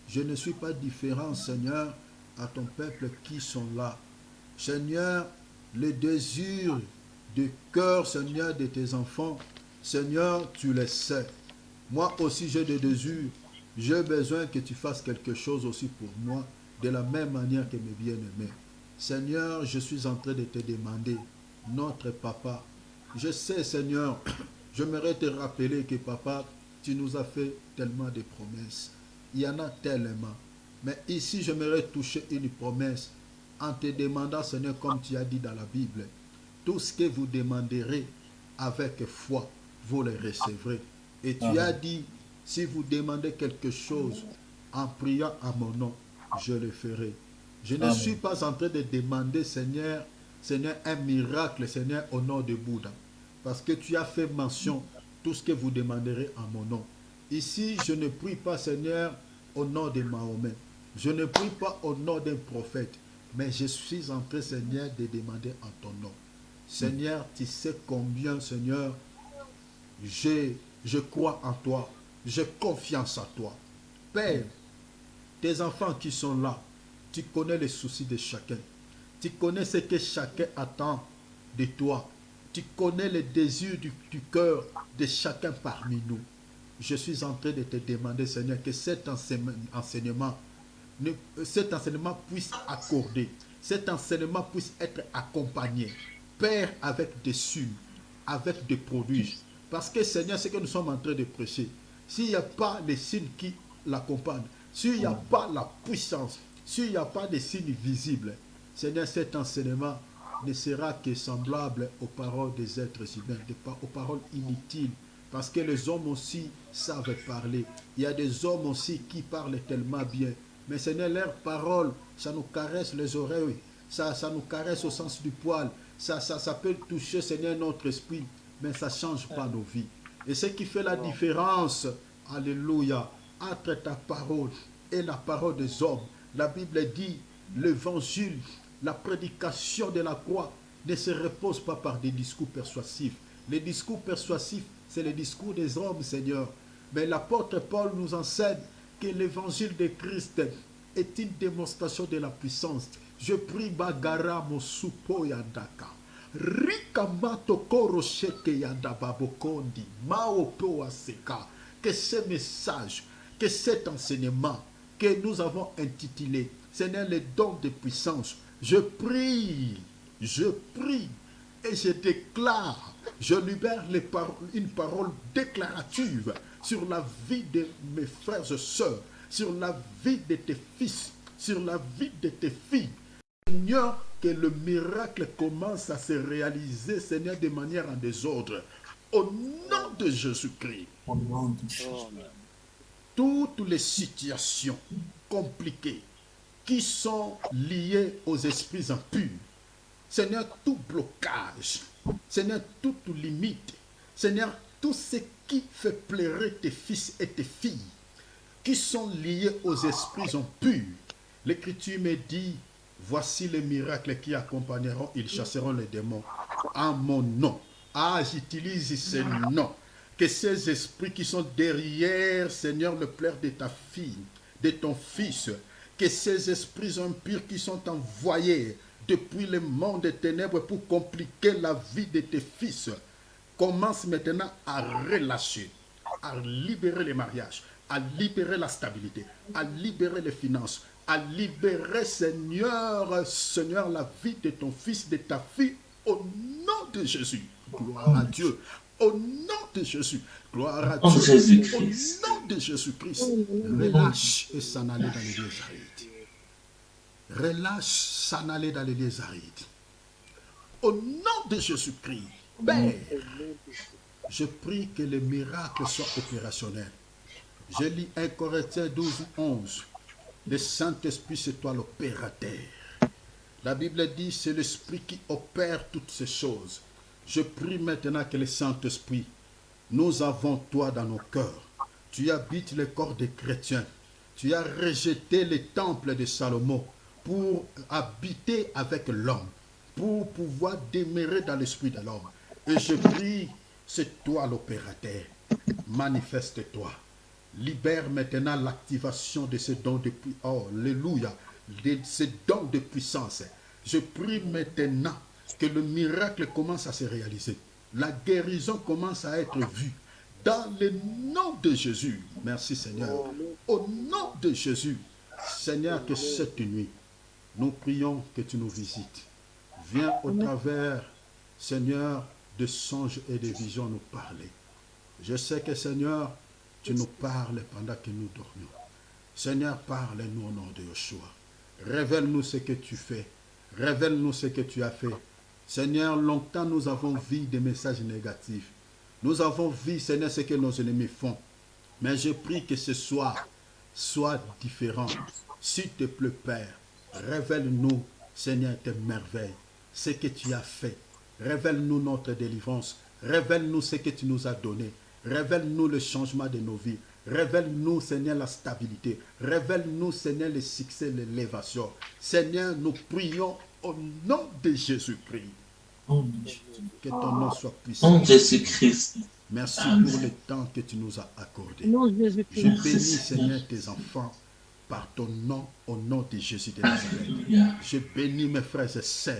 Je ne suis pas différent, Seigneur, à ton peuple qui sont là. Seigneur, le désir du cœur, Seigneur, de tes enfants, Seigneur, tu le sais. Moi aussi, j'ai des désirs. J'ai besoin que tu fasses quelque chose aussi pour moi, de la même manière que mes bien-aimés. Seigneur, je suis en train de te demander, notre papa, je sais, Seigneur, j'aimerais te rappeler que, papa, tu nous as fait tellement de promesses. Il y en a tellement. Mais ici, j'aimerais toucher une promesse en te demandant, Seigneur, comme tu as dit dans la Bible, tout ce que vous demanderez avec foi, vous le recevrez. Et tu as dit, si vous demandez quelque chose en priant à mon nom, je le ferai. Je ne suis pas en train de demander, Seigneur, un miracle, Seigneur, au nom de Bouddha. Parce que tu as fait mention tout ce que vous demanderez en mon nom. Ici, je ne prie pas, Seigneur, au nom de Mahomet. Je ne prie pas au nom d'un prophète. Mais je suis en train, Seigneur, de demander en ton nom. Seigneur, tu sais combien, Seigneur, je crois en toi. J'ai confiance en toi. Père, tes enfants qui sont là, tu connais les soucis de chacun. Tu connais ce que chacun attend de toi. Tu connais les désirs du cœur de chacun parmi nous. Je suis en train de te demander, Seigneur, que cet enseignement puisse accorder. Cet enseignement puisse être accompagné. Père, avec des signes, avec des prodiges. Parce que, Seigneur, ce que nous sommes en train de prêcher, s'il n'y a pas les signes qui l'accompagnent, s'il n'y a pas la puissance, s'il n'y a pas de signes visibles, Seigneur, cet enseignement ne sera que semblable aux paroles des êtres humains, aux paroles inutiles. Parce que les hommes aussi savent parler. Il y a des hommes aussi qui parlent tellement bien. Mais Seigneur, leurs paroles, ça nous caresse les oreilles, ça nous caresse au sens du poil. Ça peut toucher, Seigneur, notre esprit, mais ça ne change pas nos vies. Et ce qui fait la différence, alléluia, entre ta parole et la parole des hommes, la Bible dit, l'évangile, la prédication de la croix ne se repose pas par des discours persuasifs. Les discours persuasifs, c'est les discours des hommes, Seigneur. Mais l'apôtre Paul nous enseigne que l'évangile de Christ est une démonstration de la puissance. Je prie Bagara Mosupo Yandaka. Rikamato Korosheke Yandababokondi. Maopo Aseka. Que ce message, que cet enseignement que nous avons intitulé, Seigneur, les dons de puissance, je prie et je déclare, je libère une parole déclarative sur la vie de mes frères et sœurs, sur la vie de tes fils, sur la vie de tes filles. Seigneur, que le miracle commence à se réaliser, Seigneur, de manière en désordre. Au nom de Jésus-Christ. Au nom de Jésus. Toutes les situations compliquées qui sont liées aux esprits impurs, Seigneur, tout blocage, Seigneur, toute limite, Seigneur, tout ce qui fait pleurer tes fils et tes filles, qui sont liés aux esprits impurs. L'Écriture me dit, voici les miracles qui accompagneront, ils chasseront les démons en mon nom. Ah, j'utilise ce nom. Que ces esprits qui sont derrière, Seigneur, le pleur de ta fille, de ton fils, que ces esprits impurs qui sont envoyés depuis le monde des ténèbres pour compliquer la vie de tes fils, commencent maintenant à relâcher, à libérer les mariages, à libérer la stabilité, à libérer les finances, à libérer, Seigneur, la vie de ton fils, de ta fille, au nom de Jésus. Gloire à Dieu. Au nom de Jésus. Gloire à Dieu. Au nom de Jésus-Christ. Relâche et s'en aller dans les lieux arides. Relâche, s'en aller dans les lieux arides. Au nom de Jésus-Christ. Père, je prie que les miracles soient opérationnels. Je lis 1 Corinthiens 12, 11. Le Saint-Esprit, c'est toi l'opérateur. La Bible dit, c'est l'Esprit qui opère toutes ces choses. Je prie maintenant que le Saint-Esprit, nous avons toi dans nos cœurs. Tu habites le corps des chrétiens. Tu as rejeté les temples de Salomon pour habiter avec l'homme, pour pouvoir demeurer dans l'esprit de l'homme. Et je prie, c'est toi l'opérateur. Manifeste-toi. Libère maintenant l'activation de ces dons de puissance. Oh, alléluia. De ces dons de puissance. Je prie maintenant que le miracle commence à se réaliser. La guérison commence à être vue. Dans le nom de Jésus. Merci Seigneur. Au nom de Jésus. Seigneur, que cette nuit, nous prions que tu nous visites. Viens au travers, Seigneur, de songes et de visions nous parler. Je sais que Seigneur, tu nous parles pendant que nous dormions. Seigneur, parle-nous au nom de Yeshua. Révèle-nous ce que tu fais. Révèle-nous ce que tu as fait. Seigneur, longtemps nous avons vu des messages négatifs. Nous avons vu, Seigneur, ce que nos ennemis font. Mais je prie que ce soir soit différent. S'il te plaît, Père, révèle-nous, Seigneur, tes merveilles, ce que tu as fait. Révèle-nous notre délivrance. Révèle-nous ce que tu nous as donné. Révèle-nous le changement de nos vies. Révèle-nous, Seigneur, la stabilité. Révèle-nous, Seigneur, le succès, l'élévation. Seigneur, nous prions au nom de Jésus-Christ. Que ton nom soit puissant. En Jésus-Christ. Merci Amen. pour le temps que tu nous as accordé. Au nom de Jésus-Christ. Je bénis, Seigneur, tes enfants par ton nom, au nom de Jésus de Nazareth. Alléluia. Je bénis mes frères et sœurs.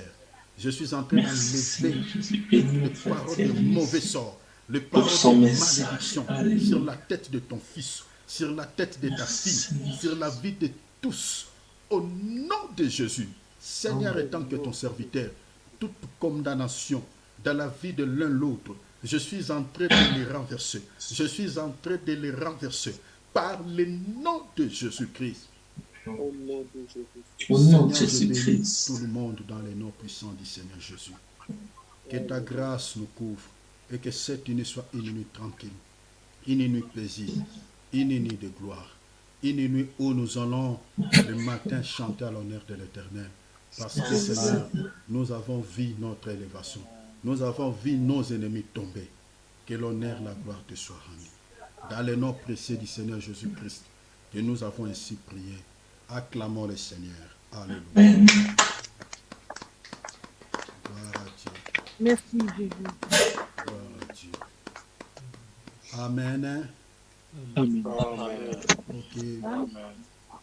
Je suis en train Merci, d'enlever Jésus. Bénis les mon frère paroles de Thierry. mauvais sorts, les Pour paroles son de message. malédiction Alléluia. sur la tête de ton fils, sur la tête de ta Merci, fille, Seigneur. sur la vie de tous. Au nom de Jésus, Seigneur, étant que ton serviteur, toute condamnation dans la vie de l'un l'autre, je suis en train de les renverser. Je suis en train de les renverser par le nom de Jésus-Christ. Au nom de Jésus. Au nom de Seigneur, je bénis Jésus-Christ. tout le monde dans les noms puissants du Seigneur Jésus. Que ta grâce nous couvre et que cette nuit soit une nuit tranquille, une nuit paisible, une nuit de gloire, une nuit où nous allons le matin chanter à l'honneur de l'Éternel. Parce que Seigneur, nous avons vu notre élévation. Nous avons vu nos ennemis tomber. Que l'honneur, la gloire te soit rendue. Dans le nom précieux du Seigneur Jésus-Christ, que nous avons ainsi prié. Acclamons le Seigneur. Alléluia. Amen. Gloire à Dieu. Merci Jésus. Gloire à Dieu. Amen. Amen. Amen. Ok.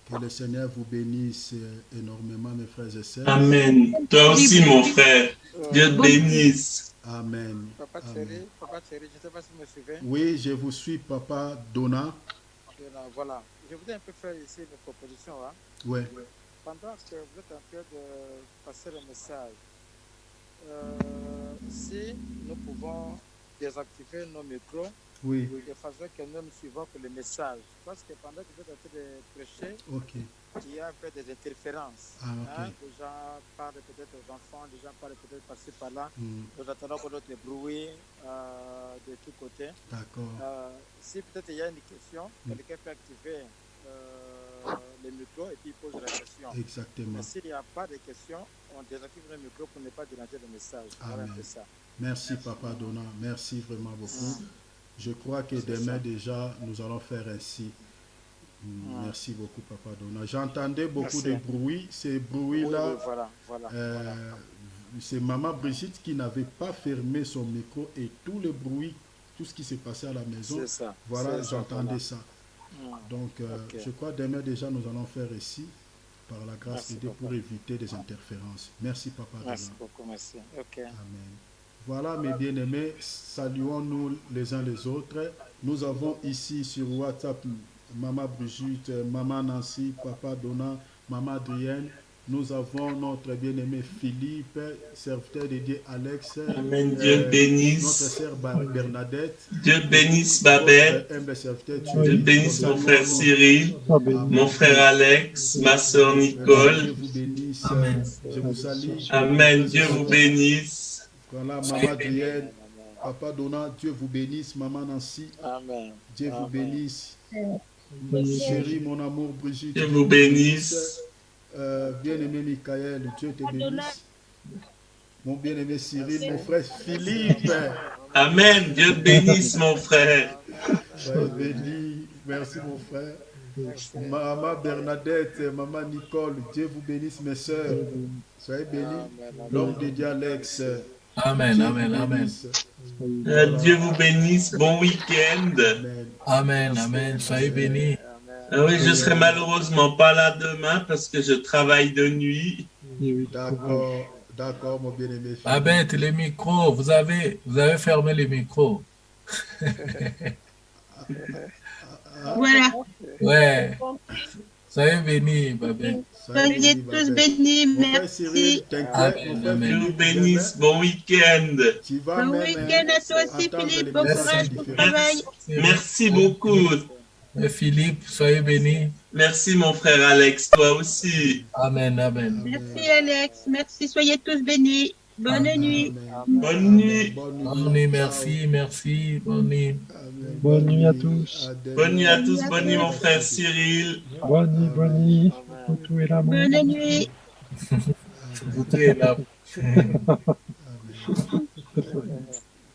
Que le Seigneur vous bénisse énormément, mes frères et sœurs. Amen. Toi aussi, mon frère. Dieu te bénisse. Amen. Papa Amen. Thierry, je ne sais pas si vous me suivez. Oui, je vous suis, Papa Donna. Voilà. Je voudrais un peu faire ici une proposition. Hein. Oui. Pendant que vous êtes en train de passer le message, si nous pouvons désactiver nos micros Oui. de façon que nous ne suivons que le message. Parce que pendant que vous êtes en train de prêcher, Ok. il y a un peu des interférences. Ah, ok. Hein. Les gens parlent peut-être aux enfants, les gens parlent peut-être par-ci par-là. Hmm, Nous attendons que d'autres bruits de tous côtés. d'accord. Si peut-être il y a une question, quelqu'un peut activer le micro et puis il pose la question. Exactement. Mais s'il n'y a pas de questions, on désactive le micro pour ne pas déranger le message. Voilà un Amen. peu ça. Merci, Papa Donna. Merci vraiment beaucoup. Je crois que demain déjà, nous allons faire ainsi. Merci beaucoup, Papa Donna. J'entendais beaucoup Merci. de bruits. Ces Oui, bruits-là, oui, voilà, voilà. c'est Maman Brigitte qui n'avait pas fermé son micro et tout le bruit, tout ce qui s'est passé à la maison, C'est ça. voilà, c'est ça, j'entendais voilà. ça. Mm. Donc, Ok. je crois demain déjà, nous allons faire ici, par la grâce Merci, de Dieu, pour Papa. éviter des interférences. Merci, Papa Merci Donna. beaucoup, merci. Ok. Amen. Voilà, mes bien-aimés, saluons-nous les uns les autres. Nous avons ici sur WhatsApp Maman Brigitte, Maman Nancy, Papa Donna, Maman Adrienne. Nous avons notre bien-aimé Philippe, serviteur de Dieu Alex. Amen. Dieu bénisse. Notre sœur Bernadette. Dieu bénisse Babette. Notre humble serviteur Dieu Thierry. bénisse Nous mon frère saluons- Cyril, Amen. mon frère Alex, ma soeur Dieu Nicole. vous bénisse. Amen. Je vous salue. Amen. Dieu vous bénisse. Voilà, Maman Adrienne, Papa Donna, Dieu vous bénisse. Maman Nancy, Amen. Dieu vous Amen. bénisse. Chérie, mon amour, Brigitte. Dieu vous bénisse. Bien-aimé Michael, Dieu te bénisse. Mon bien-aimé Cyril, mon frère Philippe. Amen. Dieu bénisse mon frère. Soyez bénis. Merci, mon frère. Maman Bernadette, Maman Nicole, Dieu vous bénisse, mes sœurs. Soyez bénis. L'homme de Dieu Alex. Amen, Dieu amen, vous amen. bénisse. Dieu vous bénisse. Bon week-end. Amen. Amen, amen. Soyez bénis. Ah oui, je serai malheureusement pas là demain parce que je travaille de nuit. D'accord, d'accord, mon bien-aimé Philippe. Babette, les micros, vous avez fermé les micros. Voilà. Ouais. Soyez bénis, Babette. Soyez tous bénis. Mon frère Cyril, Merci. t'inquiète, mon frère Amen. Dieu vous Philippe, bénisse. Bon week-end. tu vas Bon même week-end à toi aussi, entendre Philippe. les Bon messages courage pour le différents. travail. Merci beaucoup. Et Philippe, soyez bénis. Merci mon frère Alex, toi aussi. Amen, amen. Merci, Alex. Merci. Soyez tous bénis. Bonne nuit. Bonne nuit. Bonne nuit, merci, merci, bonne nuit. Bonne nuit à tous. Bonne nuit à tous. Bonne nuit, mon frère Cyril. Bonne nuit. Tout est là, mon Bonne nuit. Tout est là.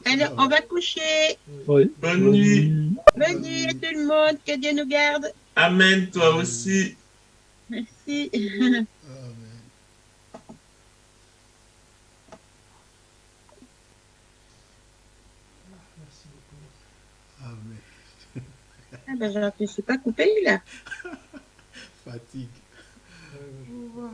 Alors, on va coucher. Oui. Bonne nuit. Bonne nuit à tout le monde. Que Dieu nous garde. Amen, toi aussi. Merci. Amen. Ah ben, je ne suis pas coupée là. Fatigue. Voilà.